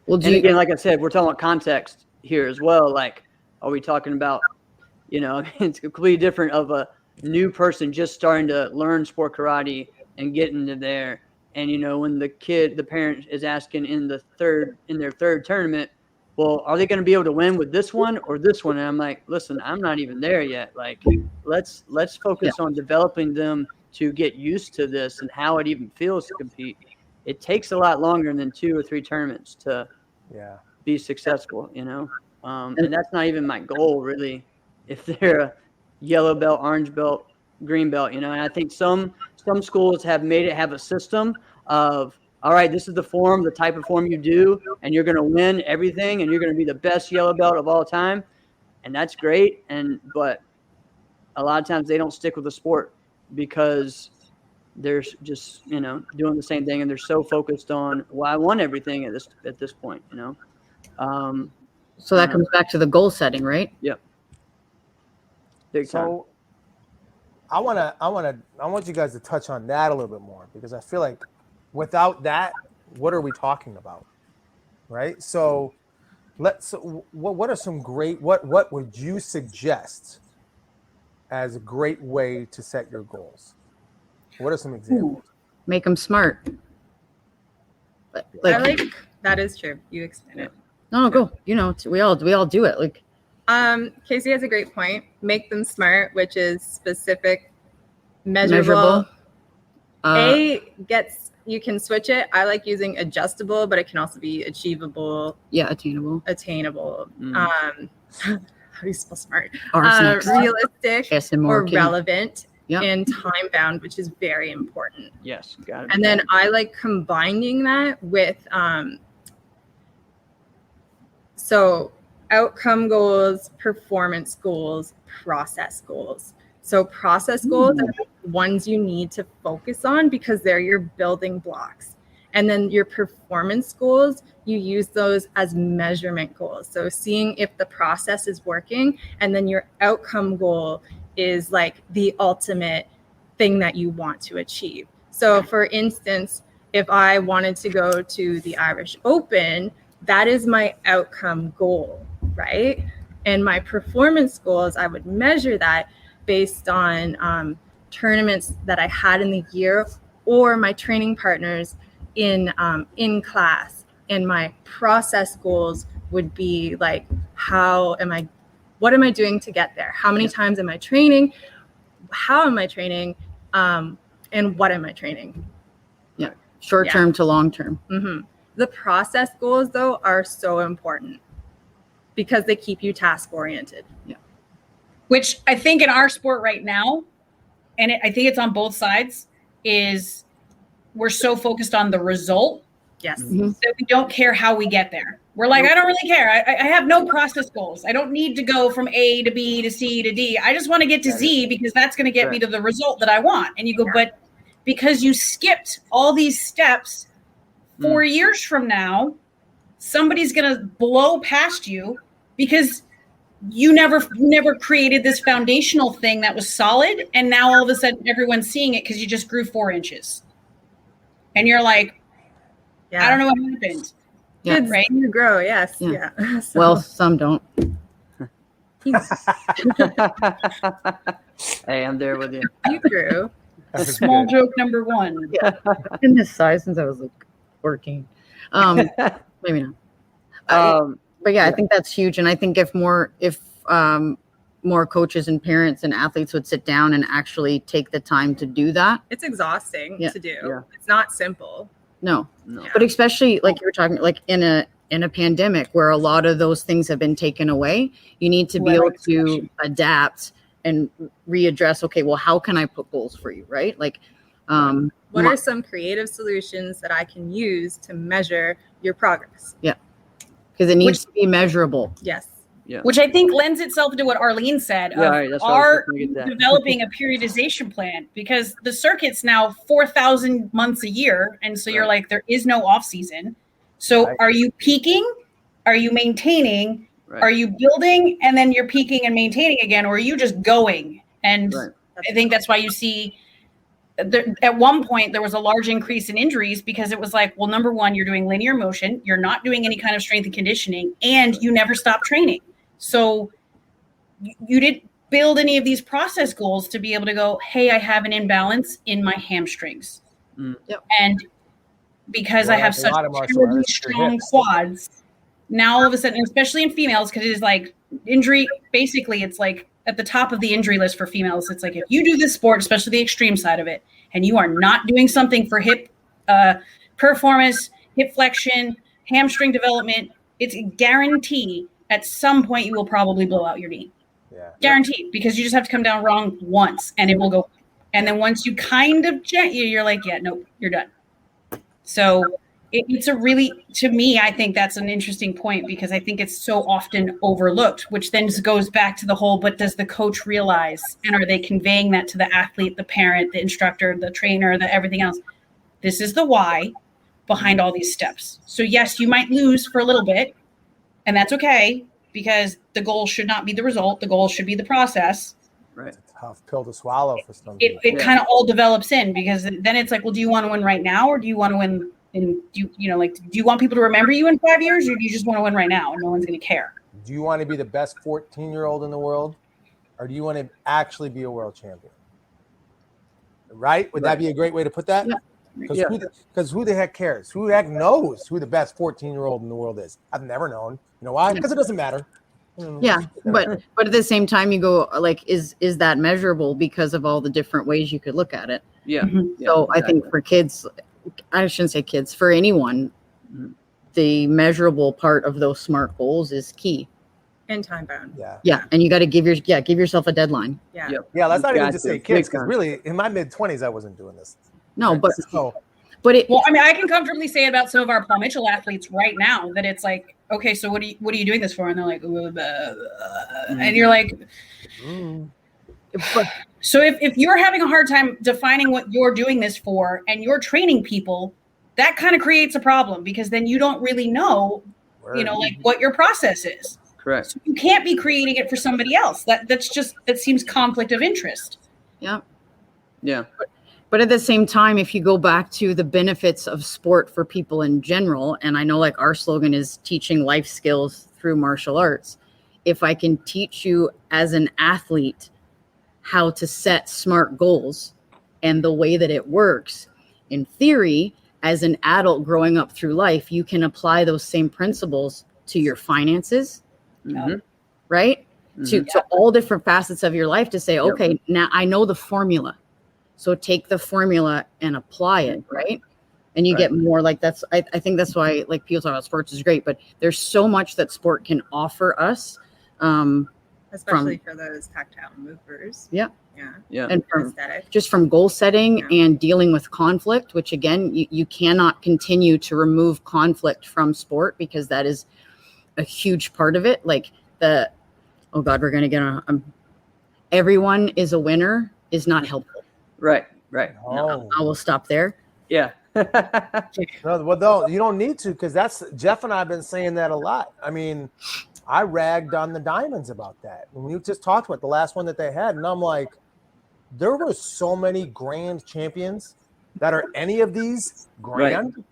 and again, like I said, we're talking about context here as well. Like, are we talking about, it's completely different of a new person just starting to learn sport karate and get into there. And, when the parent is asking in their third tournament, well, are they going to be able to win with this one or this one? And I'm like, listen, I'm not even there yet. Like, let's focus on developing them to get used to this and how it even feels to compete. It takes a lot longer than 2 or 3 tournaments to be successful, and that's not even my goal, really. If they're a yellow belt, orange belt, green belt, and I think some schools have made it have a system of, all right, this is the type of form you do, and you're going to win everything, and you're going to be the best yellow belt of all time, and that's great. But a lot of times they don't stick with the sport because they're just doing the same thing, and they're so focused on, well, I won everything at this point, So that comes back to the goal setting, right? Yep. So I want you guys to touch on that a little bit more, because I feel like without that, what are we talking about? Right? So what are some great, what would you suggest as a great way to set your goals? What are some examples? Make them smart. That is true. You explain it. No, go. We all do it. Like, Casey has a great point. Make them smart, which is specific, measurable. You can switch it. I like using adjustable, but it can also be achievable. Yeah, attainable. How do you spell smart? Realistic or relevant and time bound, which is very important. Yes, got it. And then I like combining that with so outcome goals, performance goals, process goals. So process goals are the ones you need to focus on because they're your building blocks. And then your performance goals, you use those as measurement goals. So seeing if the process is working, and then your outcome goal is like the ultimate thing that you want to achieve. So for instance, if I wanted to go to the Irish Open, that is my outcome goal, right? And my performance goals, I would measure that based on tournaments that I had in the year or my training partners in class. And my process goals would be like, what am I doing to get there? How many times am I training? How am I training? And what am I training? Yeah, short term to long term. Mm-hmm. The process goals, though, are so important. because they keep you task oriented. Which I think in our sport right now, and I think it's on both sides, is we're so focused on the result Yes. that we don't care how we get there. We're like, I don't really care. I have no process goals. I don't need to go from A to B to C to D. I just want to get to Z because that's going to get me to the result that I want. And you go, but because you skipped all these steps, 4 years from now, somebody's going to blow past you because you never created this foundational thing that was solid. And now all of a sudden everyone's seeing it because you just grew 4 inches. And you're like, I don't know what happened. Yeah. Kids do grow, yes. Yeah. So, Well, some don't. Hey, I'm there with you. you grew. That was Small good. joke number 1. Yeah. In this size since I was like working. Maybe not. But yeah, I think that's huge. And I think if more coaches and parents and athletes would sit down and actually take the time to do that. It's exhausting to do. Yeah. It's not simple. No. But especially like you were talking, like in a pandemic where a lot of those things have been taken away, you need to be able to adapt and readdress, okay, well, how can I put goals for you, right? Like, What are some creative solutions that I can use to measure your progress? Yeah. Because it needs to be measurable. Yes. Yeah. Which I think lends itself to what Arlene said. Yeah, Of right, that's what I was are looking at that. developing a periodization plan, because the circuit's now 4,000 months a year. And so you're like, there is no off season. So Right. are you peaking? Are you maintaining? Right. Are you building and then you're peaking and maintaining again? Or are you just going? And Right. I think that's why you see at one point there was a large increase in injuries because it was like, well, number one, you're doing linear motion. You're not doing any kind of strength and conditioning, and you never stop training. So you didn't build any of these process goals to be able to go, hey, I have an imbalance in my hamstrings. Yep. And because Well, I have like a such lot of martial terribly artists, your strong hips. quads, now all of a sudden, especially in females, because it is like injury, basically it's like at the top of the injury list for females. It's like if you do this sport, especially the extreme side of it, and you are not doing something for hip performance, hip flexion, hamstring development, it's a guarantee at some point you will probably blow out your knee. Yeah. Guaranteed, because you just have to come down wrong once and it will go. And then once you kind of you're like, yeah, nope, you're done. So it's a really, to me, I think that's an interesting point because I think it's so often overlooked, which then goes back to the whole, but does the coach realize, and are they conveying that to the athlete, the parent, the instructor, the trainer, the everything else? This is the why behind all these steps. So yes, you might lose for a little bit, and that's okay because the goal should not be the result. The goal should be the process. Right. Tough pill to swallow for some It people. kind of all develops in because then it's like, well, do you want to win right now or do you want to win do you want people to remember you in 5 years or do you just want to win right now and no one's going to care? Do you want to be the best 14-year-old in the world, or do you want to actually be a world champion? Right? Would that be a great way to put that? Yeah. Because who the heck cares? Who the heck knows who the best 14-year-old in the world is? I've never known. You know why? Because it doesn't matter. Yeah, but at the same time, you go like, is that measurable because of all the different ways you could look at it? Yeah. Yeah, So I think exactly. for kids, I shouldn't say kids, for anyone, the measurable part of those SMART goals is key. And time bound. Yeah. Yeah, and you got to give yourself a deadline. Yeah. Yep. Yeah, let's not even Got just to. say kids, Big because time. really, in my mid-20s, I wasn't doing this. No, but So, it. Well, I mean, I can comfortably say about some of our Paul Mitchell athletes right now that it's like, okay, so what are you doing this for? And they're like, and you're like, so if you're having a hard time defining what you're doing this for and you're training people, that kind of creates a problem because then you don't really know, like what your process is. Correct. So you can't be creating it for somebody else. That seems conflict of interest. Yeah. Yeah. But at the same time, if you go back to the benefits of sport for people in general, and I know like our slogan is teaching life skills through martial arts. If I can teach you as an athlete how to set SMART goals and the way that it works, in theory, as an adult growing up through life, you can apply those same principles to your finances, right? To all different facets of your life to say, okay, now I know the formula. So take the formula and apply it, right? and you Right. get more like that's. I think that's why like people talk about sports is great, but there's so much that sport can offer us. Especially for those tactile movers. Yeah. Yeah. And from Aesthetic. just from goal setting Yeah. and dealing with conflict, which again, you cannot continue to remove conflict from sport because that is a huge part of it. Like oh God, we're going to get on. Everyone is a winner is not helpful. Right. Oh. I will stop there. Yeah. No, well, no, you don't need to, because that's Jeff and I have been saying that a lot. I mean, I ragged on the Diamonds about that. And we just talked about the last one that they had, and I'm like, there were so many grand champions that are any of these grand. Right.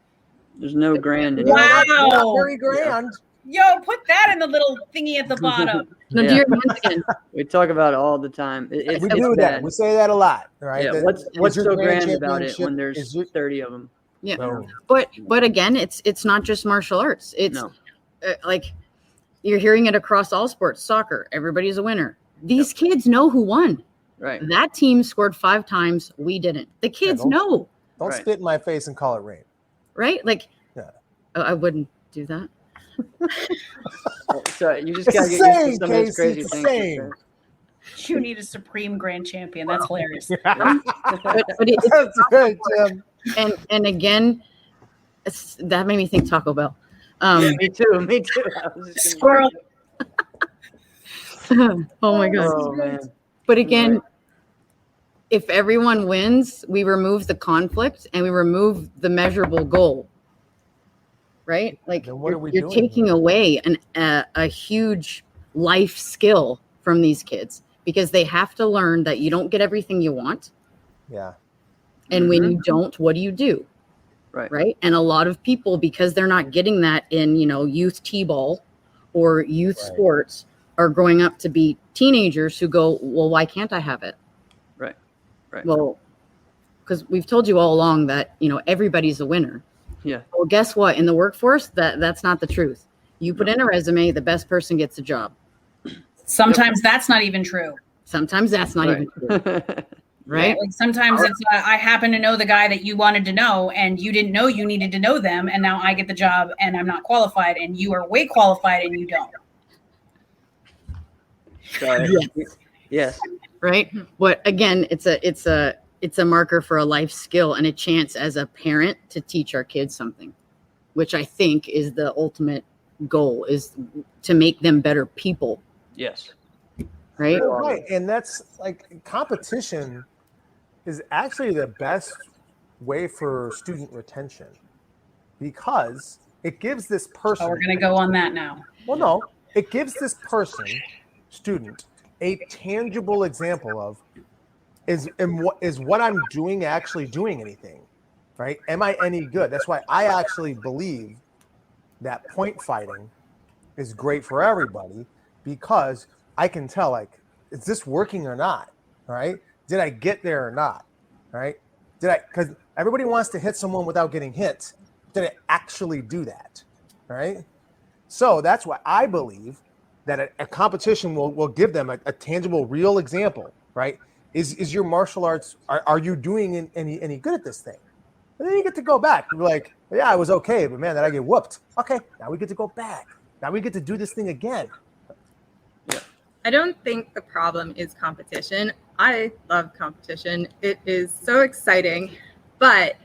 There's no grand in Wow. They're not very grand. Yo, put that in the little thingy at the bottom. No, Yeah. do your hands again. We talk about it all the time. It's We do bad. that. We say that a lot, right? Yeah. That- What's your so grand grand about it championship when there's is your- 30 of them? Yeah. No. But again, it's not just martial arts. It's No. like you're hearing it across all sports. Soccer, everybody's a winner. These kids know who won. Right. That team scored 5 times. We didn't. The kids don't- know, Don't Right. spit in my face and call it rain. right? Like, Yeah. I wouldn't do that. So you just It's gotta the get used same, to some of those Casey, crazy it's the things. same. You need a supreme grand champion. That's hilarious. But it's That's good, Jim. and again, that made me think Taco Bell. Me too. I was just gonna- Squirrel. Oh my God. Oh man. But again, if everyone wins, we remove the conflict and we remove the measurable goal. Right? Like Then what are we you're doing taking here? away a huge life skill from these kids because they have to learn that you don't get everything you want. Yeah. And when you don't, what do? Right. Right. And a lot of people, because they're not getting that in, youth t-ball or youth Right. sports, are growing up to be teenagers who go, well, why can't I have it? Right. Well, because we've told you all along that, everybody's a winner. Yeah. Well, guess what? In the workforce, that's not the truth. You put in a resume, the best person gets a job. Sometimes that's not even true. Sometimes that's not even true, right? Like sometimes it's I happen to know the guy that you wanted to know, and you didn't know you needed to know them, and now I get the job, and I'm not qualified, and you are way qualified, and you don't. Sorry. Yes. Right. But again, it's a marker for a life skill and a chance as a parent to teach our kids something, which I think is the ultimate goal, is to make them better people. Yes. Right. Right. And that's like competition is actually the best way for student retention because it gives this person. So we're going to go on that now. Well, no, it gives this person, student, a tangible example of is what I'm doing actually doing anything, right? Am I any good? That's why I actually believe that point fighting is great for everybody because I can tell, like, is this working or not, right? Did I get there or not, right? Because everybody wants to hit someone without getting hit. Did I actually do that, right? So that's why I believe that a competition will give them a tangible, real example, right? Is your martial arts, are you doing any good at this thing? And then you get to go back. You're like, yeah, I was okay, but man, did I get whooped? Okay, now we get to go back. Now we get to do this thing again. I don't think the problem is competition. I love competition. It is so exciting. But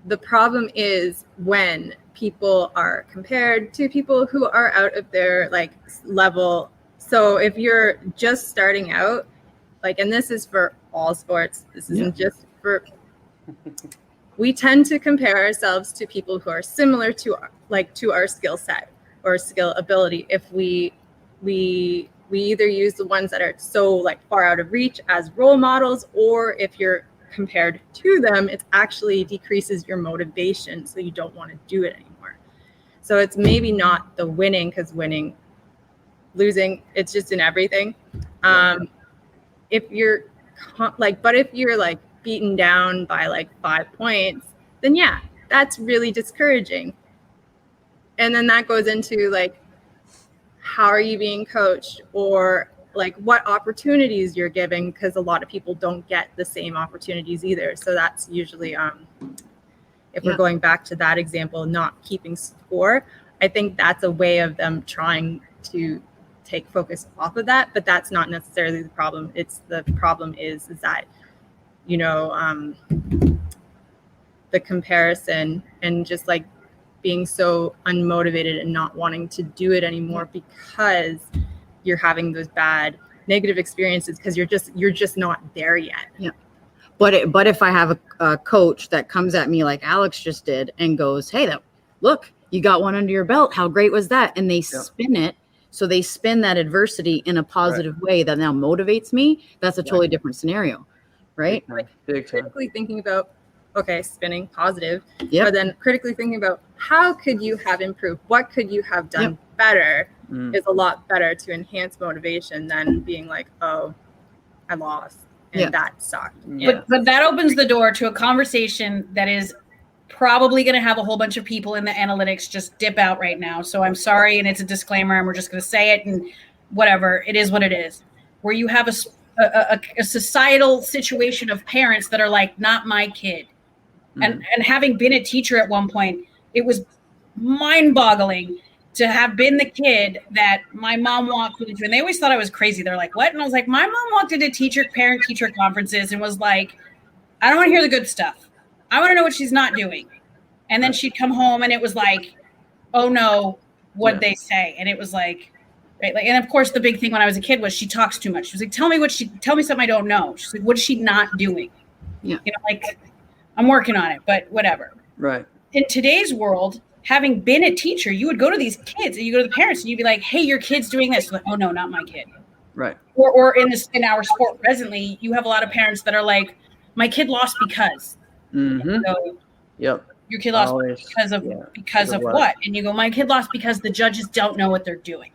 the problem is when people are compared to people who are out of their level. So if you're just starting out, and this is for all sports, this isn't just for, we tend to compare ourselves to people who are similar to our skill set or skill ability. If we either use the ones that are so far out of reach as role models, or if you're compared to them, it actually decreases your motivation, so you don't want to do it anymore. So it's maybe not the winning, because losing, it's just in everything. If you're but if you're beaten down by 5 points, then yeah, that's really discouraging. And then that goes into how are you being coached, or what opportunities you're giving, because a lot of people don't get the same opportunities either. So that's usually if we're going back to that example, not keeping score, I think that's a way of them trying to take focus off of that, but that's not necessarily the problem. It's the problem is that, you know, the comparison and just like being so unmotivated and not wanting to do it anymore because you're having those bad negative experiences because you're just not there yet. Yeah. But if I have a coach that comes at me like Alex just did and goes, hey, look, you got one under your belt. How great was that? And they spin it. So they spin that adversity in a positive way that now motivates me. That's a totally different scenario, right? Big time. Critically thinking about, okay, spinning positive, Yep. but then critically thinking about how could you have improved? What could you have done better is a lot better to enhance motivation than being like, oh, I lost and that sucked. Yeah. But that opens the door to a conversation that is probably going to have a whole bunch of people in the analytics just dip out right now. So I'm sorry, and it's a disclaimer, and we're just going to say it, and whatever, it is what it is. Where you have a societal situation of parents that are like, not my kid. And having been a teacher at one point, it was mind-boggling to have been the kid that my mom walked into, and they always thought I was crazy. They're like, what? And I was like, my mom walked into parent-teacher conferences and was like, I don't want to hear the good stuff. I want to know what she's not doing. And then she'd come home and it was like, oh no, what'd they say? And it was like, right, like, and of course the big thing when I was a kid was she talks too much. She was like, tell me something I don't know. She's like, what is she not doing? Yeah. You know, like, I'm working on it, but whatever. Right. In today's world, having been a teacher, you would go to these kids and you go to the parents and you'd be like, hey, your kid's doing this. Like, oh no, not my kid. Right. Or in our sport presently, you have a lot of parents that are like, my kid lost because. So Yep. your kid lost Always, because of what? And you go, my kid lost because the judges don't know what they're doing.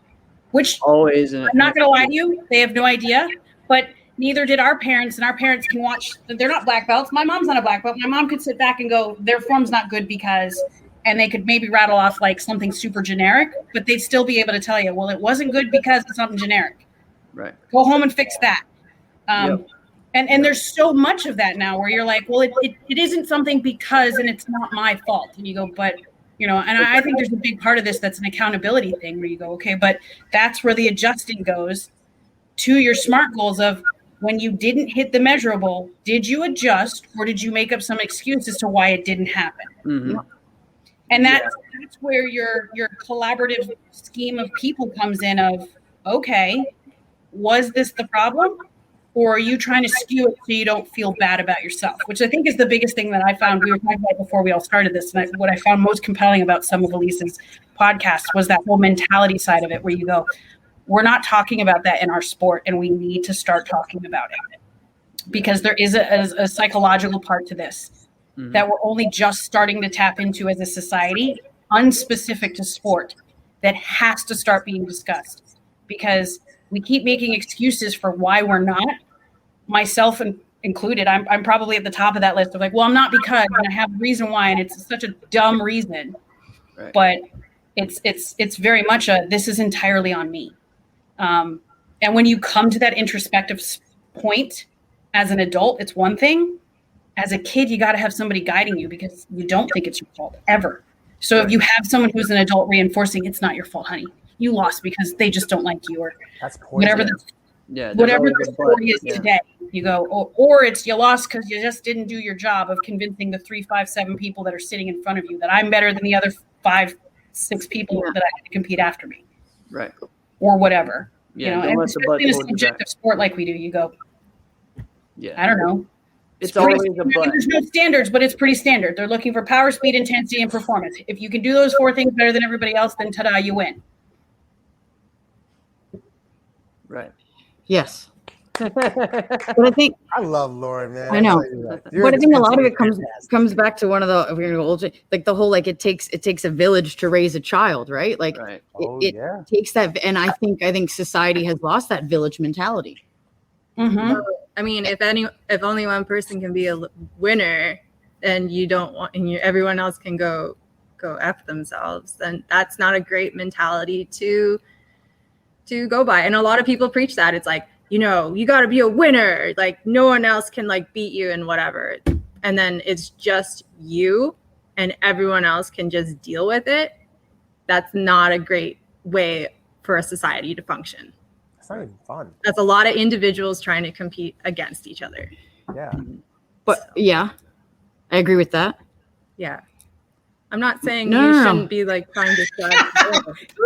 Which always. I'm not going to lie to you, they have no idea. But neither did our parents, and our parents can watch. They're not black belts. My mom's not a black belt. My mom could sit back and go, their form's not good because, and they could maybe rattle off like something super generic, but they'd still be able to tell you, well, it wasn't good because it's something generic. Right. Go home and fix that. And there's so much of that now where you're like, well, it isn't something because, and it's not my fault. And you go, but, you know, and I think there's a big part of this that's an accountability thing where you go, okay, but that's where the adjusting goes to your SMART goals of when you didn't hit the measurable, did you adjust or did you make up some excuse as to why it didn't happen? And that's where your collaborative scheme of people comes in of, okay, was this the problem? Or are you trying to skew it so you don't feel bad about yourself? Which I think is the biggest thing that I found. We were talking about before we all started this. And what I found most compelling about some of Elyse's podcasts was that whole mentality side of it where you go, we're not talking about that in our sport and we need to start talking about it. Because there is a psychological part to this that we're only just starting to tap into as a society, unspecific to sport, that has to start being discussed. Because we keep making excuses for why we're not, myself included. I'm probably at the top of that list of like, well, I'm not because, and I have a reason why, and it's such a dumb reason. Right. But it's very much this is entirely on me. And when you come to that introspective point as an adult, it's one thing. As a kid, you got to have somebody guiding you because you don't think it's your fault ever. So if you have someone who's an adult reinforcing, it's not your fault, honey. You lost because they just don't like you, or whatever the story is today. You go, or it's you lost because you just didn't do your job of convincing the 3, 5, 7 people that are sitting in front of you that I'm better than the other 5, 6 people that I had to compete after me, right? Or whatever. Yeah, you know, and especially in a subjective sport like we do, you go, I don't know. It's always a but. There's no standards, but it's pretty standard. They're looking for power, speed, intensity, and performance. If you can do those 4 things better than everybody else, then ta-da, you win. Right. Yes. But I think I love Lauren, man. I know. But I think a lot of it comes back to one of the, if we're gonna go old, like the whole, like it takes a village to raise a child, right? Like it takes that, and I think society has lost that village mentality. So, I mean, if only one person can be a winner, and you don't want, and everyone else can go F themselves, then that's not a great mentality to go by. And a lot of people preach that. It's like, you know, you got to be a winner. Like no one else can like beat you and whatever. And then it's just you and everyone else can just deal with it, that's not a great way for a society to function. It's not even fun. That's a lot of individuals trying to compete against each other. Yeah. But yeah, I agree with that. Yeah. I'm not saying No, you no, no. shouldn't be like trying to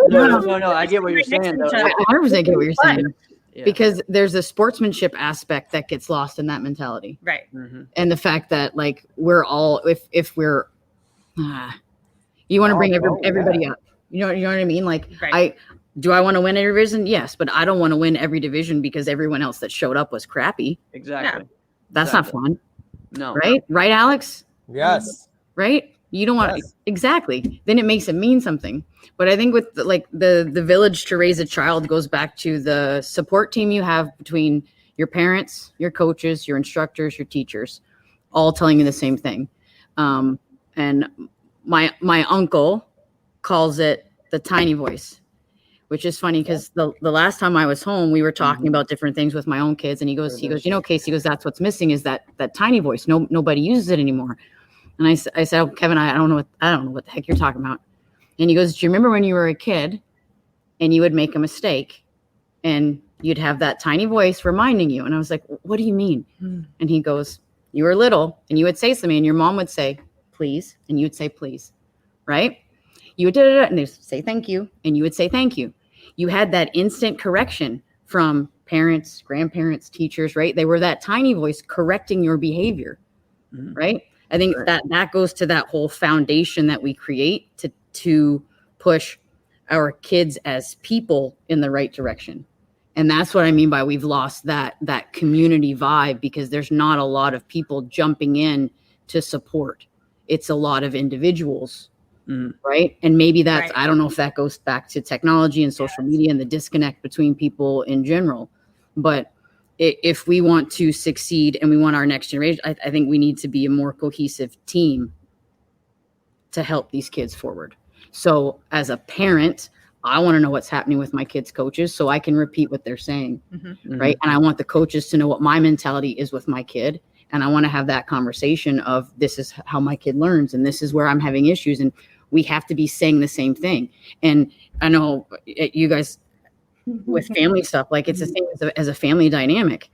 No. I get what you're saying, though. I 100% get what you're saying. Yeah. Because there's a sportsmanship aspect that gets lost in that mentality. Right. Mhm. And the fact that like we're all, if we're, you want to bring everybody up. You know what I mean? Like Right. do I want to win every division? Yes, but I don't want to win every division because everyone else that showed up was crappy. Exactly. That's not fun, No. right? Right, Alex? Yes. Right? You don't want Yes. exactly. Then it makes it mean something. But I think with the village to raise a child goes back to the support team you have between your parents, your coaches, your instructors, your teachers, all telling you the same thing. And my uncle calls it the tiny voice, which is funny because the last time I was home, we were talking about different things with my own kids, and he goes, you know, Casey, that's what's missing is that tiny voice. Nobody uses it anymore. And I said, oh, Kevin, I don't know what the heck you're talking about. And he goes, do you remember when you were a kid and you would make a mistake and you'd have that tiny voice reminding you? And I was like, what do you mean? And he goes, you were little and you would say something and your mom would say, please. And you would say, please, right? You would and they'd say, thank you. And you would say, thank you. You had that instant correction from parents, grandparents, teachers, right? They were that tiny voice correcting your behavior, right? I think that goes to that whole foundation that we create to push our kids as people in the right direction. And that's what I mean by we've lost that community vibe because there's not a lot of people jumping in to support. It's a lot of individuals, right? And maybe that's, I don't know if that goes back to technology and social media and the disconnect between people in general. But if we want to succeed and we want our next generation, I think we need to be a more cohesive team to help these kids forward. So as a parent, I want to know what's happening with my kids' coaches so I can repeat what they're saying, right? And I want the coaches to know what my mentality is with my kid. And I want to have that conversation of this is how my kid learns and this is where I'm having issues. And we have to be saying the same thing. And I know you guys with family stuff, like it's the same as a family dynamic.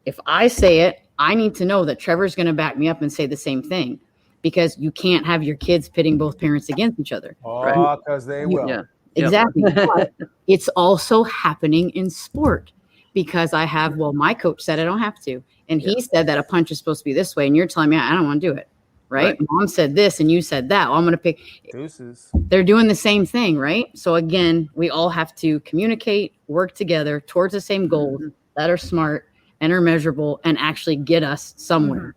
If I say it, I need to know that Trevor's going to back me up and say the same thing. Because you can't have your kids pitting both parents against each other. Oh, because they will. Yeah. Exactly. But it's also happening in sport because my coach said I don't have to. And he said that a punch is supposed to be this way. And you're telling me I don't want to do it. Right? Mom said this and you said that. Well, I'm going to pick. Deuces. They're doing the same thing, right? So again, we all have to communicate, work together towards the same goals that are smart and are measurable and actually get us somewhere.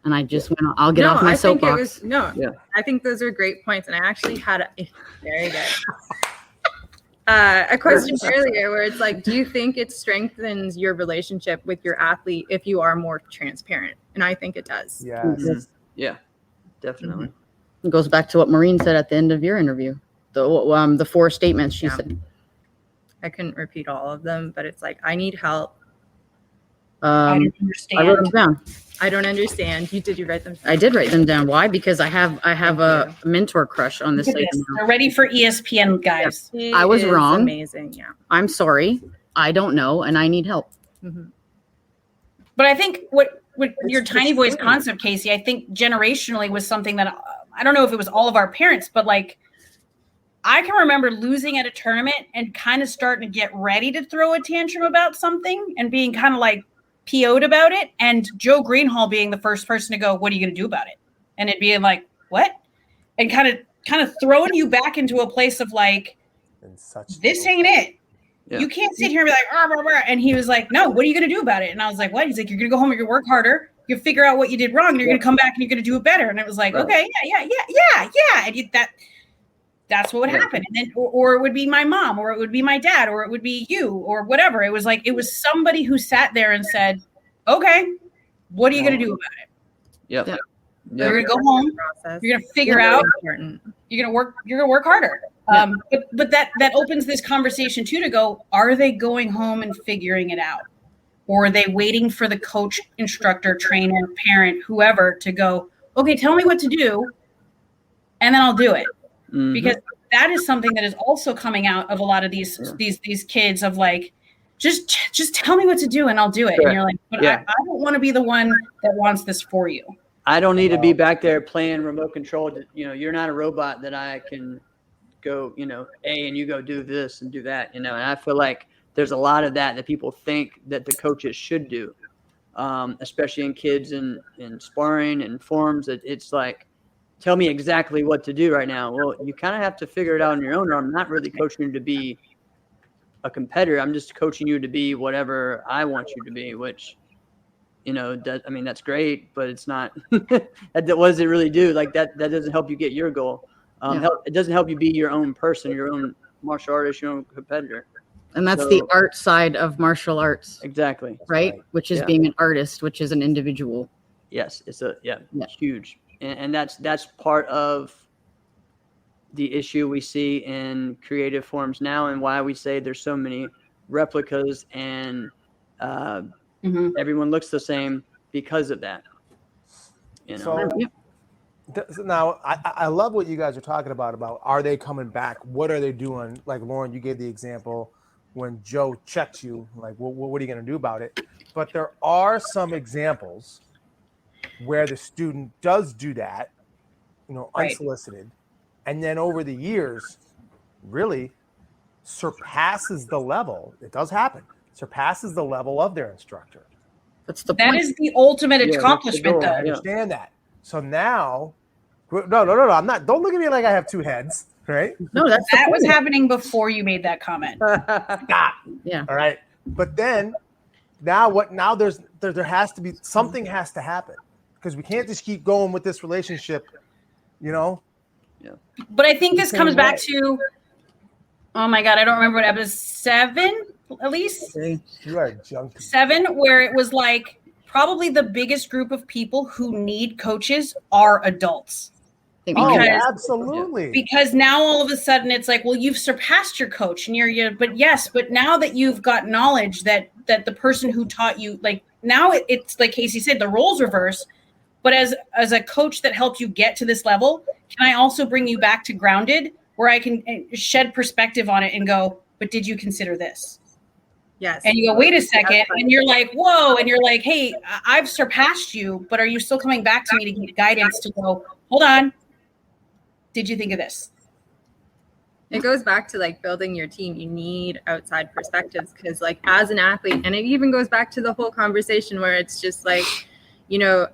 And I just I'll get off my soapbox. I think those are great points. And I actually had very good. A question earlier where it's like, do you think it strengthens your relationship with your athlete if you are more transparent? And I think it does. Yes. Yeah, definitely. It goes back to what Maureen said at the end of your interview. The 4 statements she said. I couldn't repeat all of them, but it's like, I need help. I don't understand. I wrote them down. I don't understand. Did you write them down? I did write them down. Why? Because I have a mentor crush on this Look at lady. this. They're ready for ESPN, guys. She I was is wrong. Amazing. Yeah. I'm sorry. I don't know, and I need help. But I think what your tiny voice concept, Casey, I think generationally was something that I don't know if it was all of our parents, but like I can remember losing at a tournament and kind of starting to get ready to throw a tantrum about something and being kind of like PO'd about it. And Joe Greenhall being the first person to go, what are you going to do about it? And it being like, what? And kind of throwing you back into a place of like, this ain't it. Yeah. You can't sit here and be like, rah, rah, rah. And he was like, no, what are you going to do about it? And I was like, what? He's like, you're going to go home, you're going to work harder. You figure out what you did wrong and you're going to come back and you're going to do it better. And it was like, okay, yeah. And that's what would happen. And then, or it would be my mom, or it would be my dad, or it would be you, or whatever. It was like, it was somebody who sat there and said, okay, what are you going to do about it? Yep. You're going to go home. You're going to figure out, you're going to work harder. But that opens this conversation too, to go, are they going home and figuring it out? Or are they waiting for the coach, instructor, trainer, parent, whoever to go, okay, tell me what to do, and then I'll do it. Mhm. Because that is something that is also coming out of a lot of these kids of like, just tell me what to do and I'll do it. Correct. And you're like, but Yeah. I don't want to be the one that wants this for you. I don't need to be back there playing remote control. You're not a robot that I can go, and you go do this and do that, and I feel like there's a lot of that people think that the coaches should do, especially in kids in sparring and forms. It's like, tell me exactly what to do right now. Well, you kind of have to figure it out on your own. Or I'm not really coaching you to be a competitor. I'm just coaching you to be whatever I want you to be, which, that's great, but it's not, what does it really do? Like that doesn't help you get your goal. It doesn't help you be your own person, your own martial artist, your own competitor. And that's the art side of martial arts. Exactly. Right? Which is being an artist, which is an individual. Yes. It's huge. And that's part of the issue we see in creative forms now, and why we say there's so many replicas and everyone looks the same because of that. So now I love what you guys are talking about are they coming back? What are they doing? Like Lauren, you gave the example when Joe checks you, like, what are you going to do about it? But there are some examples where the student does do that, unsolicited, and then over the years really surpasses the level. It does happen. Surpasses the level of their instructor. That's the That point. is the ultimate accomplishment, though. I understand that. So now, no, I'm not. Don't look at me like I have two heads, right? No, that was happening before you made that comment. Yeah. All right. But then, now there has to be something has to happen, because we can't just keep going with this relationship, Yeah. But I think this comes back to, oh my God, I don't remember what episode 7, at least. You are a junkie. 7, where it was like probably the biggest group of people who need coaches are adults. Absolutely. Because now all of a sudden it's like, well, you've surpassed your coach, and but now that you've got knowledge that the person who taught you, like now it's like Casey said, the roles reverse. But as a coach that helped you get to this level, can I also bring you back to grounded, where I can shed perspective on it and go, but did you consider this? Yes. And you go, wait a second. And you're like, whoa. And you're like, hey, I've surpassed you, but are you still coming back to me to get guidance to go, hold on. Did you think of this? It goes back to like building your team. You need outside perspectives, because like as an athlete, and it even goes back to the whole conversation where it's just like,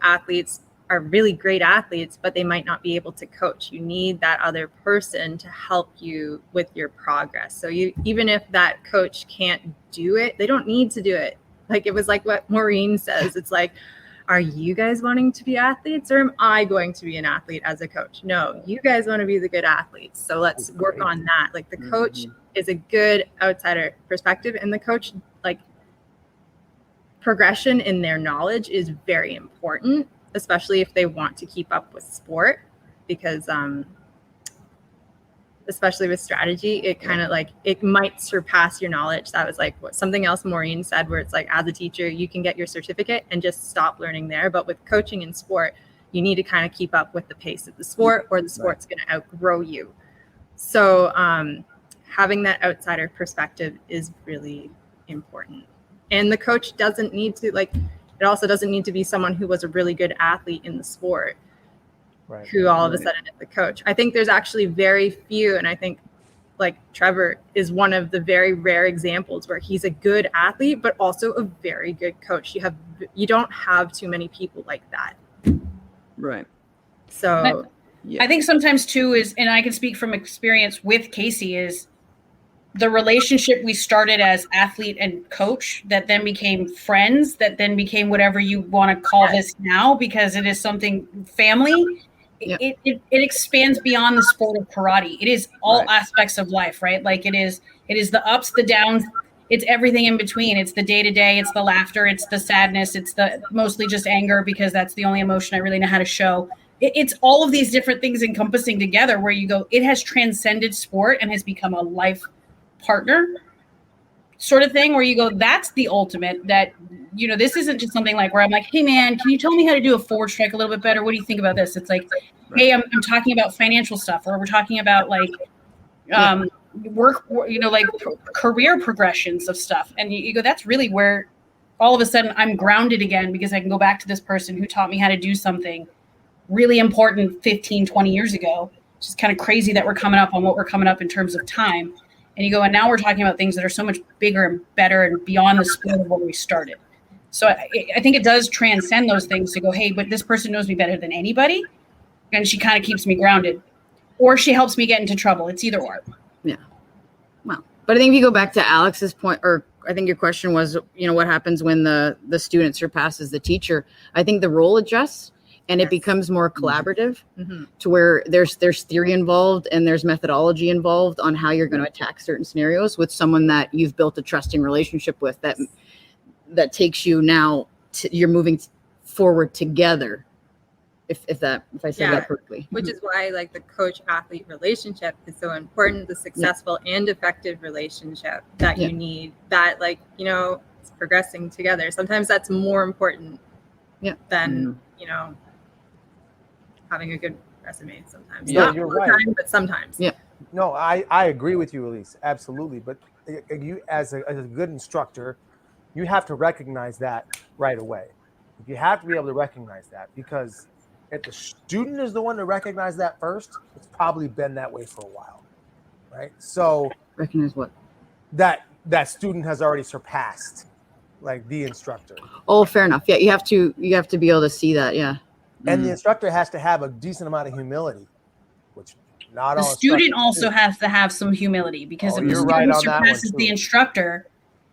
athletes are really great athletes, but they might not be able to coach. You need that other person to help you with your progress. So even if that coach can't do it, they don't need to do it. Like it was like what Maureen says. It's like, are you guys wanting to be athletes, or am I going to be an athlete as a coach? No, you guys want to be the good athletes. So let's work on that. Like the coach is a good outsider perspective, and the coach, like, progression in their knowledge is very important, especially if they want to keep up with sport, because especially with strategy, it kind of like, it might surpass your knowledge. That was like something else Maureen said, where it's like, as a teacher, you can get your certificate and just stop learning there. But with coaching in sport, you need to kind of keep up with the pace of the sport, or the sport's going to outgrow you. So having that outsider perspective is really important. And the coach doesn't need to, like, it also doesn't need to be someone who was a really good athlete in the sport, who all of a sudden is the coach. I think there's actually very few, and I think like Trevor is one of the very rare examples where he's a good athlete, but also a very good coach. You don't have too many people like that. Right. So I think sometimes too is, and I can speak from experience with Casey, is the relationship we started as athlete and coach that then became friends, that then became whatever you want to call this now, because it is something family. It expands beyond the sport of karate. It is all aspects of life, right? Like it is the ups, the downs, it's everything in between. It's the day-to-day, it's the laughter, it's the sadness, it's the mostly just anger, because that's the only emotion I really know how to show. It's all of these different things encompassing together, where you go, it has transcended sport and has become a life partner. sort of thing where you go, that's the ultimate. That, you know, this isn't just something like where I'm like, hey man, can you tell me how to do a forward strike a little bit better? What do you think about this? It's like, hey, I'm talking about financial stuff, or we're talking about like work, you know, like career progressions of stuff. And you go, that's really where all of a sudden I'm grounded again, because I can go back to this person who taught me how to do something really important 15, 20 years ago. It's just kind of crazy that we're coming up on what we're coming up in terms of time. And you go, and now we're talking about things that are so much bigger and better and beyond the sport of where we started. So I think it does transcend those things to go, hey, but this person knows me better than anybody, and she kind of keeps me grounded, or she helps me get into trouble. It's either or. Yeah. Well, but I think if you go back to Alex's point, or I think your question was, you know, what happens when the student surpasses the teacher? I think the role adjusts. And it becomes more collaborative to where there's theory involved and there's methodology involved on how you're going to attack certain scenarios with someone that you've built a trusting relationship with, that takes you now you're moving forward together. If I said that correctly. Which is why like the coach athlete relationship is so important, the successful and effective relationship that you need, that like, you know, it's progressing together. Sometimes that's more important than, you know, having a good resume sometimes. Yeah, Not you're all the right. time, but sometimes. Yeah. No, I agree with you, Elyse. Absolutely. But you, as a good instructor, you have to recognize that right away. You have to be able to recognize that, because if the student is the one to recognize that first, it's probably been that way for a while, right? So Recognize what? that student has already surpassed like the instructor. Oh, fair enough. Yeah, you have to be able to see that. Yeah. And the instructor has to have a decent amount of humility, which not the all student instructors also do. has to have some humility, because if the you're right student on that one, surpasses too. the instructor,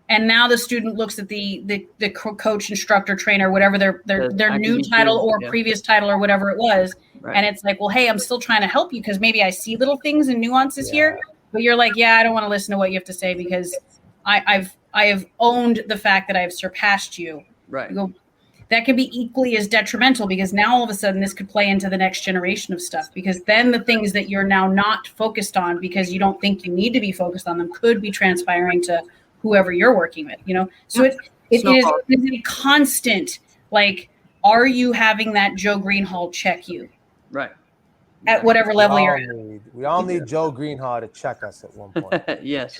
and now the student looks at the coach, instructor, trainer, whatever their new title or previous title or whatever it was, and it's like, well, hey, I'm still trying to help you because maybe I see little things and nuances here, but you're like, yeah, I don't want to listen to what you have to say because I have owned the fact that I have surpassed you. Right. You go, that could be equally as detrimental, because now all of a sudden this could play into the next generation of stuff, because then the things that you're now not focused on because you don't think you need to be focused on them could be transpiring to whoever you're working with, you know? So it is a constant, like, are you having that Joe Greenhall check you? Right. At whatever level you're at. We all need Joe Greenhall to check us at one point. Yes.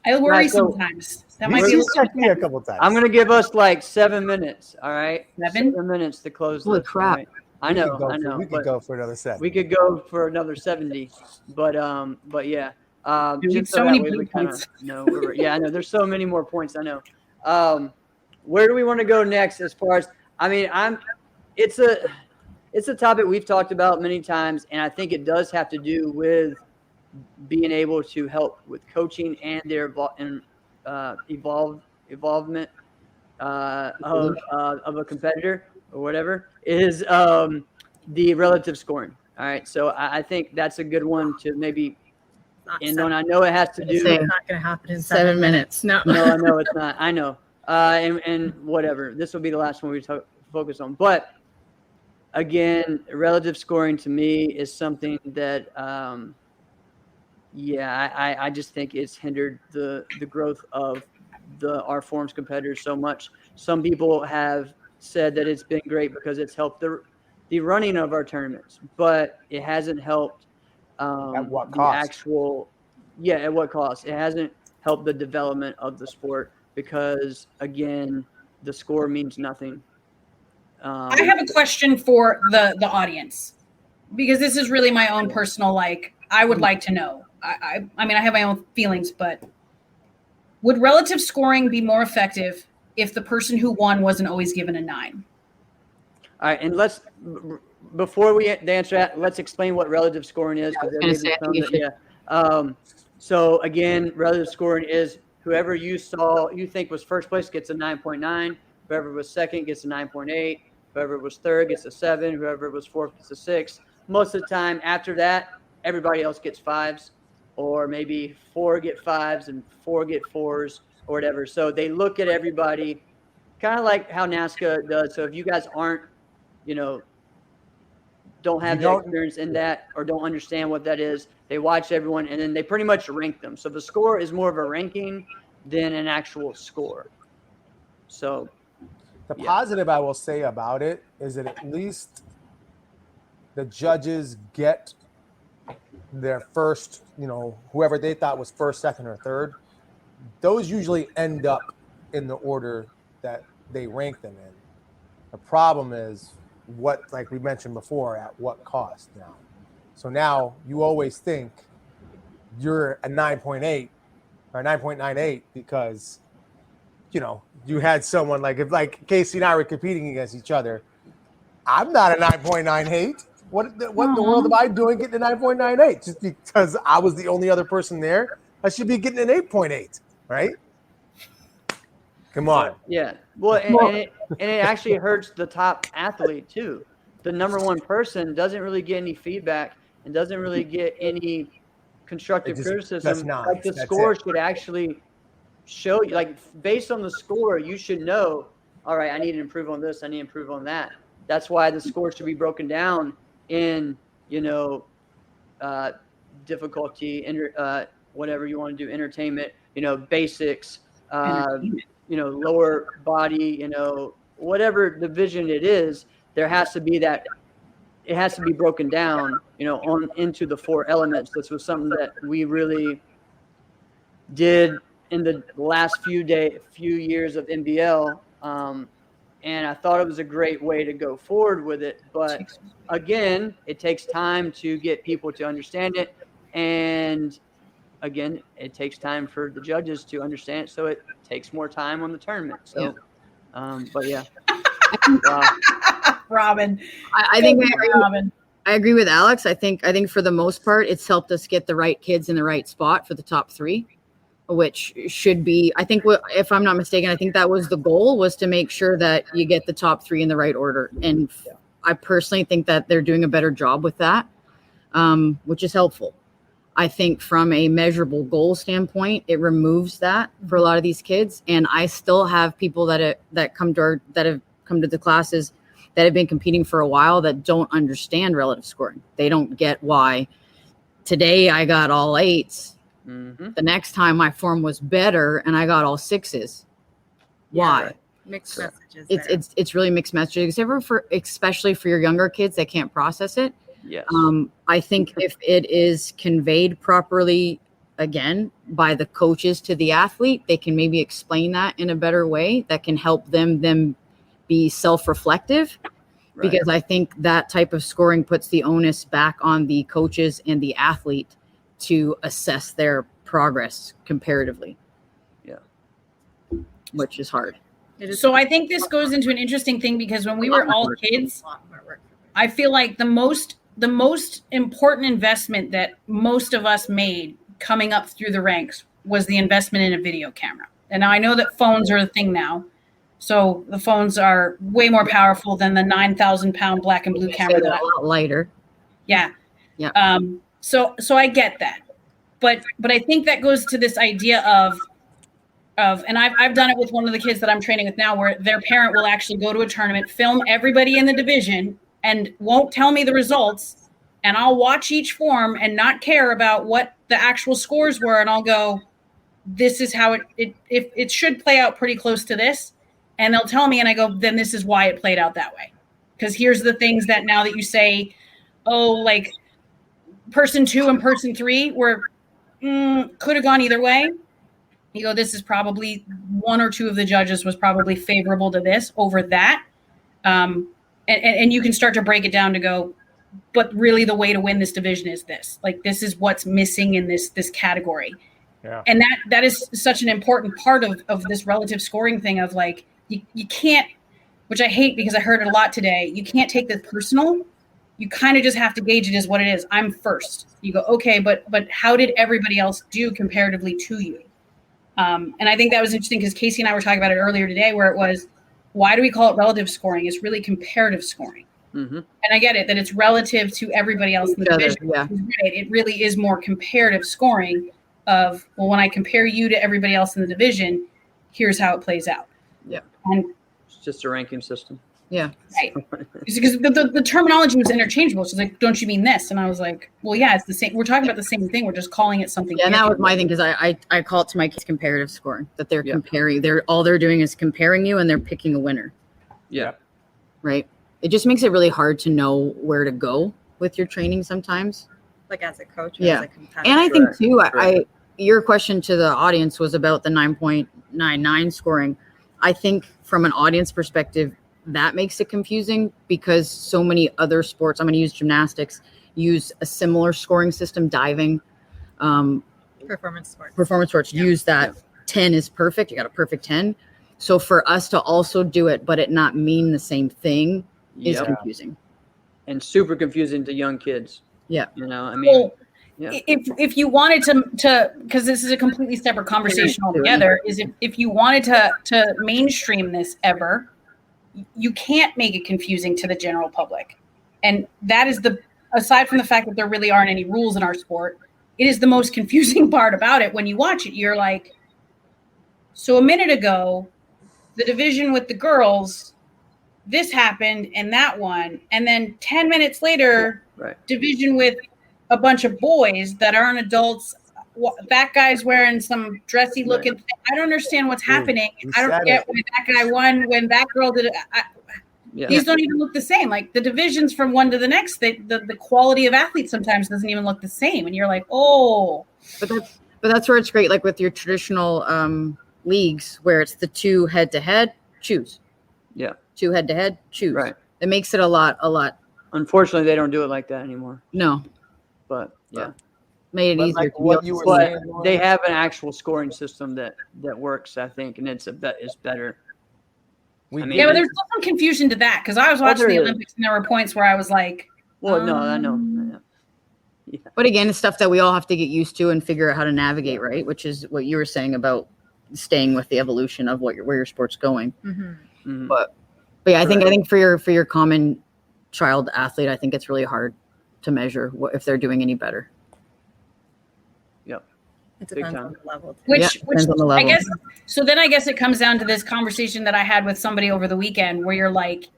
I worry sometimes. That might be He's checked me a couple times. I'm going to give us like 7 minutes. All right. 7 minutes to close. Holy this, crap. right? I know. We could go for another 7. We could go for another 70, but yeah. Just so so many that way we bullet kind of points. know. I know. There's so many more points. I know. Where do we want to go next? As far as it's a topic we've talked about many times, and I think it does have to do with being able to help with coaching and their involvement of a competitor or whatever is the relative scoring. All right, so I think that's a good one to maybe end on. I know it has to do. It's not going to happen in 7 minutes. No, I know it's not. I know. And whatever. This will be the last one we focus on. But again, relative scoring to me is something that, I just think it's hindered the growth of our forms competitors so much. Some people have said that it's been great because it's helped the running of our tournaments, but it hasn't helped at what the cost? actual. Yeah, at what cost? It hasn't helped the development of the sport because, again, the score means nothing. I have a question for the audience, because this is really my own personal, I would like to know. I mean, I have my own feelings, but would relative scoring be more effective if the person who won wasn't always given a 9? All right, and before we answer that, let's explain what relative scoring is. So again, relative scoring is whoever you think was first place gets a 9.9. Whoever was second gets a 9.8. Whoever was third gets a 7. Whoever was fourth gets a 6. Most of the time after that, everybody else gets 5s, or maybe 4 get 5s and 4 get 4s or whatever. So they look at everybody kind of like how NASCA does. So if you guys aren't, don't don't have the experience in that or don't understand what that is. They watch everyone and then they pretty much rank them. So the score is more of a ranking than an actual score. So the positive I will say about it is that at least the judges get their first, whoever they thought was first, second, or third. Those usually end up in the order that they rank them in. The problem is like we mentioned before, at what cost now. So now you always think you're a 9.8 or 9.98 because, you had someone if Casey and I were competing against each other. I'm not a 9.98. What in the world am I doing getting a 9.98? Just because I was the only other person there, I should be getting an 8.8, right? Come on. Yeah. Well, and it actually hurts the top athlete too. The number one person doesn't really get any feedback and doesn't really get any constructive criticism. Like the score should actually show you, based on the score, you should know, all right, I need to improve on this, I need to improve on that. That's why the score should be broken down in, difficulty, whatever you want to do, entertainment, basics, lower body, whatever division it is, there has to be that. It has to be broken down, on into the 4 elements. This was something that we really did in the last few years of NBL. And I thought it was a great way to go forward with it. But again, it takes time to get people to understand it. And again, it takes time for the judges to understand it. So it takes more time on the tournament. So, but yeah. Robin. I think I agree with Alex. I think for the most part, it's helped us get the right kids in the right spot for the top 3. Which should be, I think, if I'm not mistaken, I think that was the goal, was to make sure that you get the top 3 in the right order. And I personally think that they're doing a better job with that, which is helpful. I think from a measurable goal standpoint, it removes that for a lot of these kids. And I still have people that have come to the classes that have been competing for a while that don't understand relative scoring. They don't get why today I got all 8s. Mm-hmm. The next time my form was better and I got all 6s. Why? Right. Mixed messages. It's really mixed messages. Especially for your younger kids that can't process it. Yes. I think if it is conveyed properly, again, by the coaches to the athlete, they can maybe explain that in a better way that can help them be self-reflective. Right. Because I think that type of scoring puts the onus back on the coaches and the athlete to assess their progress comparatively. Yeah. Which is hard. So I think this goes into an interesting thing because when we were all kids, I feel like the most important investment that most of us made coming up through the ranks was the investment in a video camera. And now I know that phones are a thing now. So the phones are way more powerful than the 9,000-pound black and blue camera. A lot lighter. Yeah. Yeah. So I get that, but I think that goes to this idea of, and I've done it with one of the kids that I'm training with now, where their parent will actually go to a tournament, film everybody in the division, and won't tell me the results, and I'll watch each form and not care about what the actual scores were, and I'll go, this is how it should play out pretty close to this, and they'll tell me, and I go, then this is why it played out that way, because here's the things that now that you say, oh, like person 2 and person 3 were could have gone either way. You go, this is probably 1 or 2 of the judges was probably favorable to this over that. And you can start to break it down to go, but really the way to win this division is this. Like, this is what's missing in this category. Yeah. And that is such an important part of this relative scoring thing of like, you can't, which I hate because I heard it a lot today. You can't take this personal. You kind of just have to gauge it as what it is. I'm first. You go, okay, but how did everybody else do comparatively to you? And I think that was interesting because Casey and I were talking about it earlier today, where it was, why do we call it relative scoring? It's really comparative scoring. Mm-hmm. And I get it, that it's relative to everybody else in the division. Yeah. It really is more comparative scoring of, well, when I compare you to everybody else in the division, here's how it plays out. Yeah. And it's just a ranking system. Yeah. Right. Because the terminology was interchangeable. She's like, don't you mean this? And I was like, well, yeah, it's the same. We're talking about the same thing. We're just calling it something. Yeah, and that was different. my thing, because I call it to my kids comparative scoring, that they're comparing. All they're doing is comparing you, and they're picking a winner. Yeah. Right. It just makes it really hard to know where to go with your training sometimes. Like as a coach. Yeah. As a competitor. And I think too, Right. your question to the audience was about the 9.99 scoring. I think from an audience perspective, that makes it confusing because so many other sports, I'm going to use gymnastics, use a similar scoring system, diving, Performance sports. use that 10 is perfect. You got a perfect 10. So for us to also do it, but it not mean the same thing is confusing. And super confusing to young kids. Yeah. You know, I mean, if you wanted to, because this is a completely separate conversation altogether, is if you wanted to mainstream this ever, you can't make it confusing to the general public. And that is aside from the fact that there really aren't any rules in our sport, it is the most confusing part about it. When you watch it, you're like, so a minute ago, the division with the girls, this happened and that one. And then 10 minutes later, division with a bunch of boys that aren't adults. That guy's wearing some dressy looking thing. I don't understand what's happening. I don't get why that guy won when that girl did it. These don't even look the same. Like the divisions from one to the next, the quality of athletes sometimes doesn't even look the same. And you're like, oh. But that's where it's great. Like with your traditional leagues where it's the 2 head-to-head, choose. Yeah. 2 head-to-head, choose. Right. It makes it a lot. Unfortunately, they don't do it like that anymore. No. But yeah. Made it easier. Like what you were saying, they have an actual scoring system that works, I think, and it's better. But there's still some confusion to that because I was watching the Olympics and there were points where I was like, well, no, I know. Yeah. But again, it's stuff that we all have to get used to and figure out how to navigate, right? Which is what you were saying about staying with the evolution of where your sport's going. Mm-hmm. Mm-hmm. But yeah, I think for your common child athlete, I think it's really hard to measure if they're doing any better. It depends on the level. Too. Which depends on the level. I guess. So then I guess it comes down to this conversation that I had with somebody over the weekend where you're like,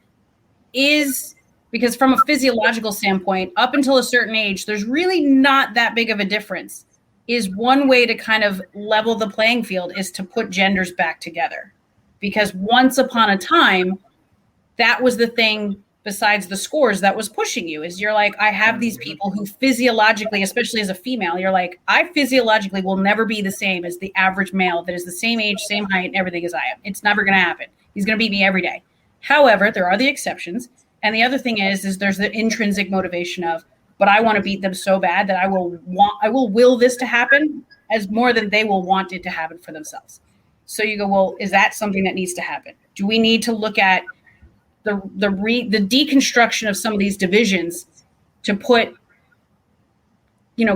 because from a physiological standpoint, up until a certain age, there's really not that big of a difference. Is one way to kind of level the playing field is to put genders back together. Because once upon a time, that was the thing besides the scores that was pushing you, is you're like, I have these people who physiologically, especially as a female, you're like, I physiologically will never be the same as the average male that is the same age, same height, and everything as I am. It's never going to happen. He's going to beat me every day. However, there are the exceptions. And the other thing is there's the intrinsic motivation of, but I want to beat them so bad that I will will this to happen as more than they will want it to happen for themselves. So you go, well, is that something that needs to happen? Do we need to look at the deconstruction of some of these divisions to put,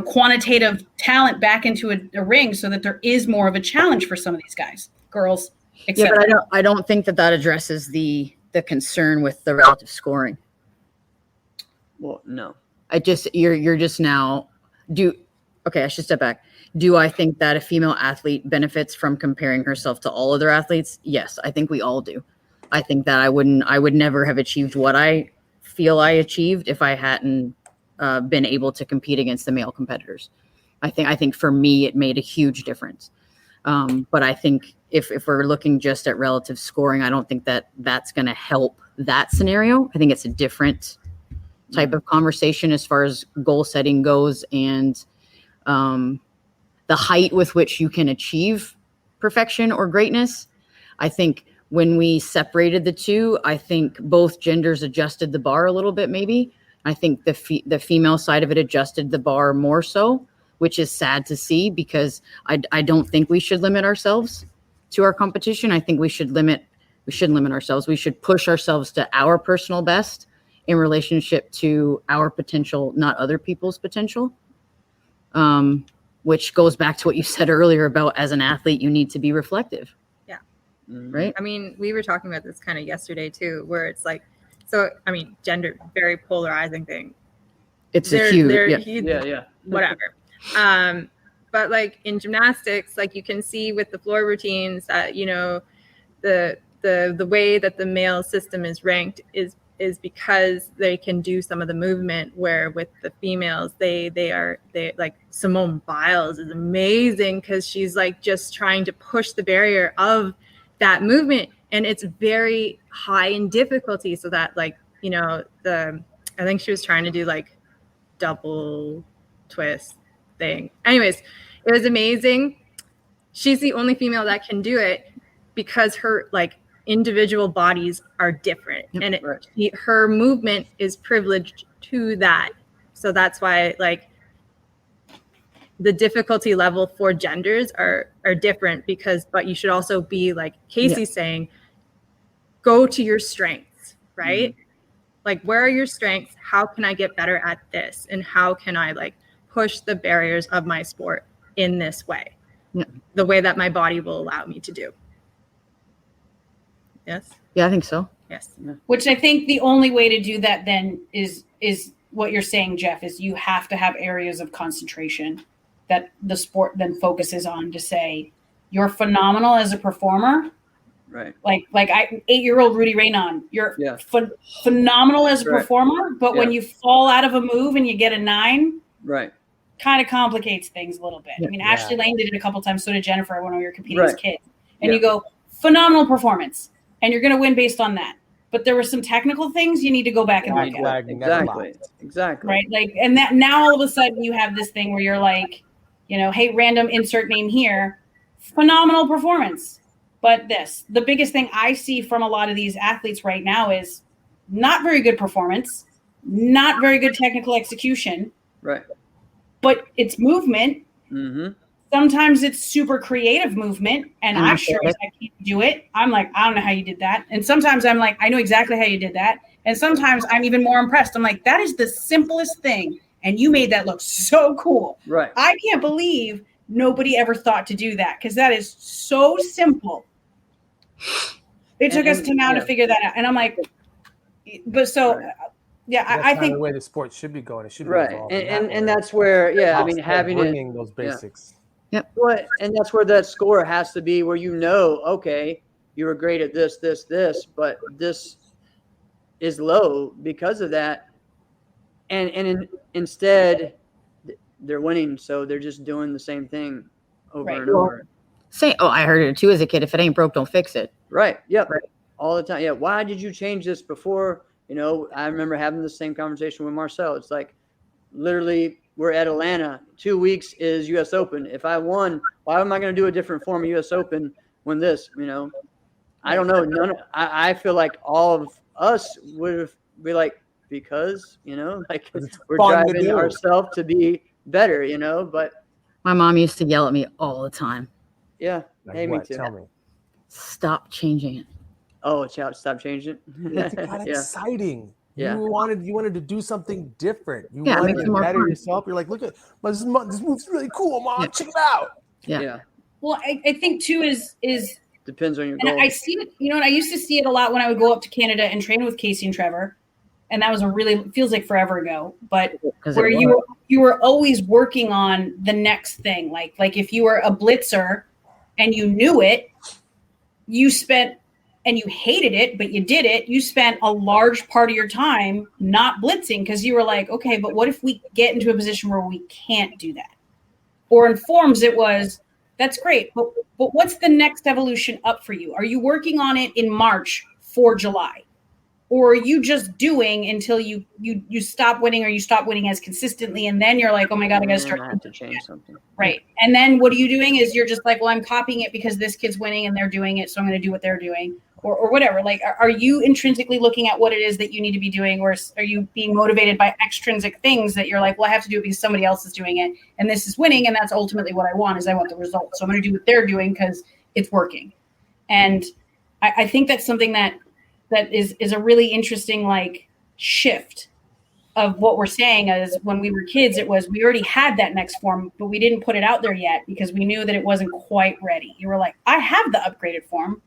quantitative talent back into a ring so that there is more of a challenge for some of these guys, girls, etc. Yeah, but I don't think that addresses the concern with the relative scoring. Well, no. You're just now I should step back. Do I think that a female athlete benefits from comparing herself to all other athletes? Yes, I think we all do. I think that I would never have achieved what I feel I achieved if I hadn't been able to compete against the male competitors. I think for me, it made a huge difference. But I think if we're looking just at relative scoring, I don't think that that's going to help that scenario. I think it's a different type of conversation as far as goal setting goes, and the height with which you can achieve perfection or greatness. I think when we separated the two, I think both genders adjusted the bar a little bit, maybe. I think the female side of it adjusted the bar more so, which is sad to see, because I don't think we should limit ourselves to our competition. I think we shouldn't limit ourselves. We should push ourselves to our personal best in relationship to our potential, not other people's potential. Which goes back to what you said earlier about, as an athlete, you need to be reflective. Yeah. Right. I mean, we were talking about this kind of yesterday too, where it's like, gender, very polarizing thing. It's huge. Whatever. But like in gymnastics, like you can see with the floor routines that, the the way that the male system is ranked is because they can do some of the movement, where with the females they like Simone Biles is amazing because she's like just trying to push the barrier of that movement, and it's very high in difficulty, so that like, you know, I think she was trying to do like double twist thing. Anyways, it was amazing. She's the only female that can do it because her like individual bodies are different, and her movement is privileged to that. So that's why like the difficulty level for genders are different, because but you should also be like Casey's saying, go to your strengths, right? Like, where are your strengths? How can I get better at this? And how can I like push the barriers of my sport in this way? The way that my body will allow me to do. Yes. Yeah, I think so. Yes. Which I think the only way to do that then is what you're saying, Jeff, is you have to have areas of concentration that the sport then focuses on to say, you're phenomenal as a performer. Right. Like 8-year-old Rudy Raynon, you're phenomenal as a performer, but when you fall out of a move and you get a 9, right, kind of complicates things a little bit. I mean, Ashley Lane did it a couple times, so did Jennifer when we were competing as kids. And you go, phenomenal performance, and you're going to win based on that. But there were some technical things you need to go back and look at. Exactly. Right. Like, and that now all of a sudden you have this thing where you're like, you know, hey, random insert name here, phenomenal performance. But the biggest thing I see from a lot of these athletes right now is not very good performance, not very good technical execution. Right. But it's movement. Mm-hmm. Sometimes it's super creative movement, and I'm sure I can't do it. I'm like, I don't know how you did that. And sometimes I'm like, I know exactly how you did that. And sometimes I'm even more impressed. I'm like, that is the simplest thing, and you made that look so cool. Right. I can't believe nobody ever thought to do that, because that is so simple. It took us now to figure that out. And I'm like, but so, that's I think the way the sport should be going. It should be right. And that's where, I mean, having bringing those basics. Yep. Well, and that's where that score has to be, where you know, okay, you were great at this, but this is low because of that. And instead, they're winning, so they're just doing the same thing over and over. I heard it too as a kid. If it ain't broke, don't fix it. Right. Yep. Right. All the time. Yeah. Why did you change this before? You know, I remember having the same conversation with Marcel. It's like, literally, we're at Atlanta. 2 weeks is U.S. Open. If I won, why am I going to do a different form of U.S. Open when this, you know? I don't know. I feel like all of us would be like, because, you know, like we're driving ourselves to be better, you know, but. My mom used to yell at me all the time. Yeah. Like hey, what? me too. Tell me. Stop changing it. Oh, stop changing it. It's kind of exciting. Yeah. You wanted to do something different. You it wanted makes to it more better fun. yourself. You're like, look at this move's really cool, Mom. Check it out. Yeah. Well, I think too is depends on your and goal. I see it, you know, and I used to see it a lot when I would go up to Canada and train with Casey and Trevor. And that was feels like forever ago, but where you were always working on the next thing. Like if you were a blitzer and you knew it, you spent, and you hated it, but you did it. You spent a large part of your time not blitzing because you were like, okay, but what if we get into a position where we can't do that? Or in forms, it was, that's great, but what's the next evolution up for you? Are you working on it in March for July? Or are you just doing until you stop winning, or you stop winning as consistently, and then you're like, oh my God, I got to start to change something. Right. And then what are you doing is you're just like, well, I'm copying it because this kid's winning and they're doing it, so I'm going to do what they're doing, or whatever. Like, are you intrinsically looking at what it is that you need to be doing, or are you being motivated by extrinsic things that you're like, well, I have to do it because somebody else is doing it, and this is winning, and that's ultimately what I want, is I want the result. So I'm going to do what they're doing because it's working. And I think that's something that is a really interesting like shift of what we're saying. As when we were kids, it was, we already had that next form, but we didn't put it out there yet because we knew that it wasn't quite ready. You were like, I have the upgraded form.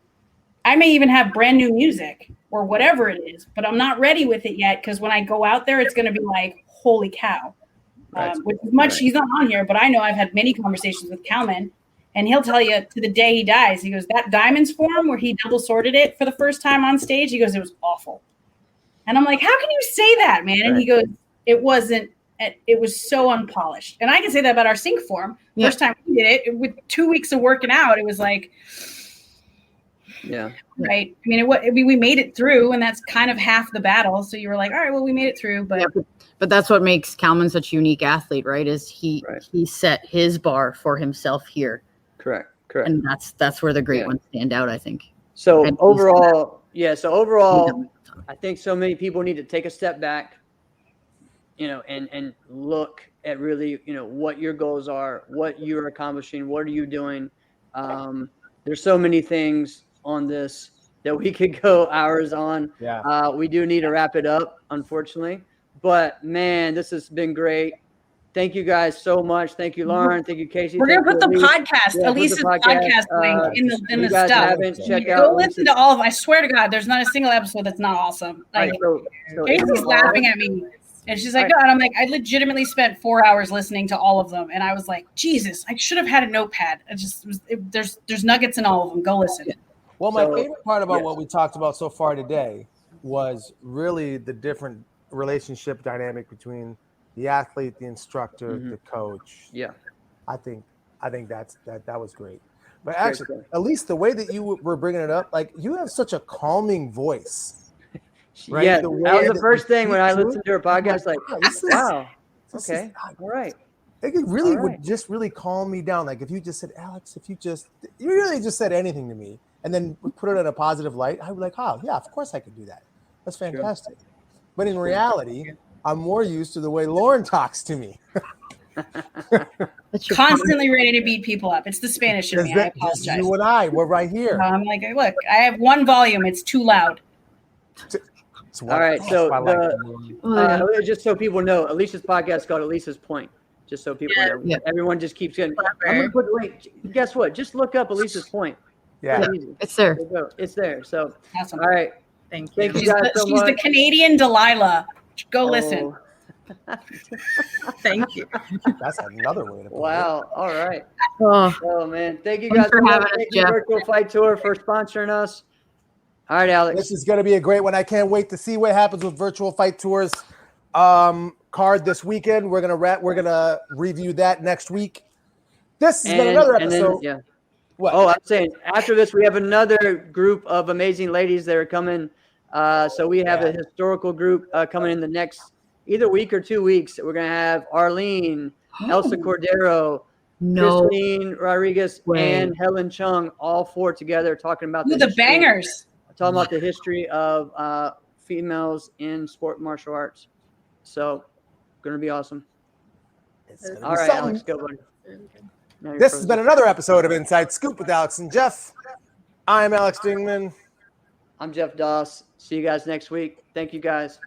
I may even have brand new music or whatever it is, but I'm not ready with it yet. Cause when I go out there, it's going to be like, holy cow. Which is much, he's not on here, but I know I've had many conversations with Calman, And he'll tell you to the day he dies. He goes, that diamonds form where he double sorted it for the first time on stage, he goes, it was awful. And I'm like, how can you say that, man? And he goes, it wasn't, it was so unpolished. And I can say that about our sync form. Yeah. First time we did it, with 2 weeks of working out, it was like, Yeah. right. I mean, we made it through, and that's kind of half the battle. So you were like, all right, well, we made it through. But but that's what makes Kalman such a unique athlete, right? Is he set his bar for himself here. Correct. And that's where the great ones stand out, I think. So And overall, I think so many people need to take a step back, and look at really, what your goals are, what you're accomplishing, what are you doing. There's so many things on this that we could go hours on. Yeah. We do need to wrap it up, unfortunately. But man, this has been great. Thank you guys so much. Thank you, Lauren. Thank you, Casey. we're gonna put the Elyse. podcast, Yeah, put the Elise's podcast link in the guys stuff. haven't, check Go out listen to all of them. I swear to God, there's not a single episode that's not awesome. Like, so Casey's laughing at me. And she's like, no. And I'm like, I legitimately spent 4 hours listening to all of them. And I was like, Jesus, I should have had a notepad. There's nuggets in all of them. Go listen. Well, my favorite part about what we talked about so far today was really the different relationship dynamic between the athlete, the instructor, the coach. Yeah. I think that was great. But actually, at least the way that you were bringing it up, like you have such a calming voice. Right? Yeah, that was the first thing when I listened to her podcast. Like, wow, okay, all right. It really would just really calm me down. Like if you just said, Alex, you really just said anything to me and then put it in a positive light, I would be like, oh yeah, of course I could do that. That's fantastic. But in reality, I'm more used to the way Lauren talks to me. Constantly ready to beat people up. It's the Spanish in me. I apologize. You and we're right here. I'm like, look, I have one volume. It's too loud. All right, so just so people know, Alicia's podcast is called Elise's Point. Just so people know, everyone just keeps getting. I'm gonna put guess what? Just look up Elise's Point. Yeah, it's there. It's there. So awesome. All right, thank you. Thank you guys so much. She's the Canadian Delilah. Go listen. Thank you. That's another way to put it. Wow. All right. Oh man, thank you guys for having us, Thank you, Jeff. Virtual Fight Tour, for sponsoring us. All right, Alex. This is going to be a great one. I can't wait to see what happens with Virtual Fight Tours card this weekend. We're gonna review that next week. This has been another episode. What? Oh, I'm saying after this we have another group of amazing ladies that are coming. So we have a historical group coming in the next either week or 2 weeks. We're gonna have Arlene, Elsa Cordero, Christine Rodriguez, and Helen Chung, all four together talking about the bangers. Talking about the history of females in sport martial arts. So, going to be awesome. All right, Alex, go, buddy. This has been another episode of Inside Scoop with Alex and Jeff. I'm Alex Dingman. I'm Jeff Doss. See you guys next week. Thank you, guys.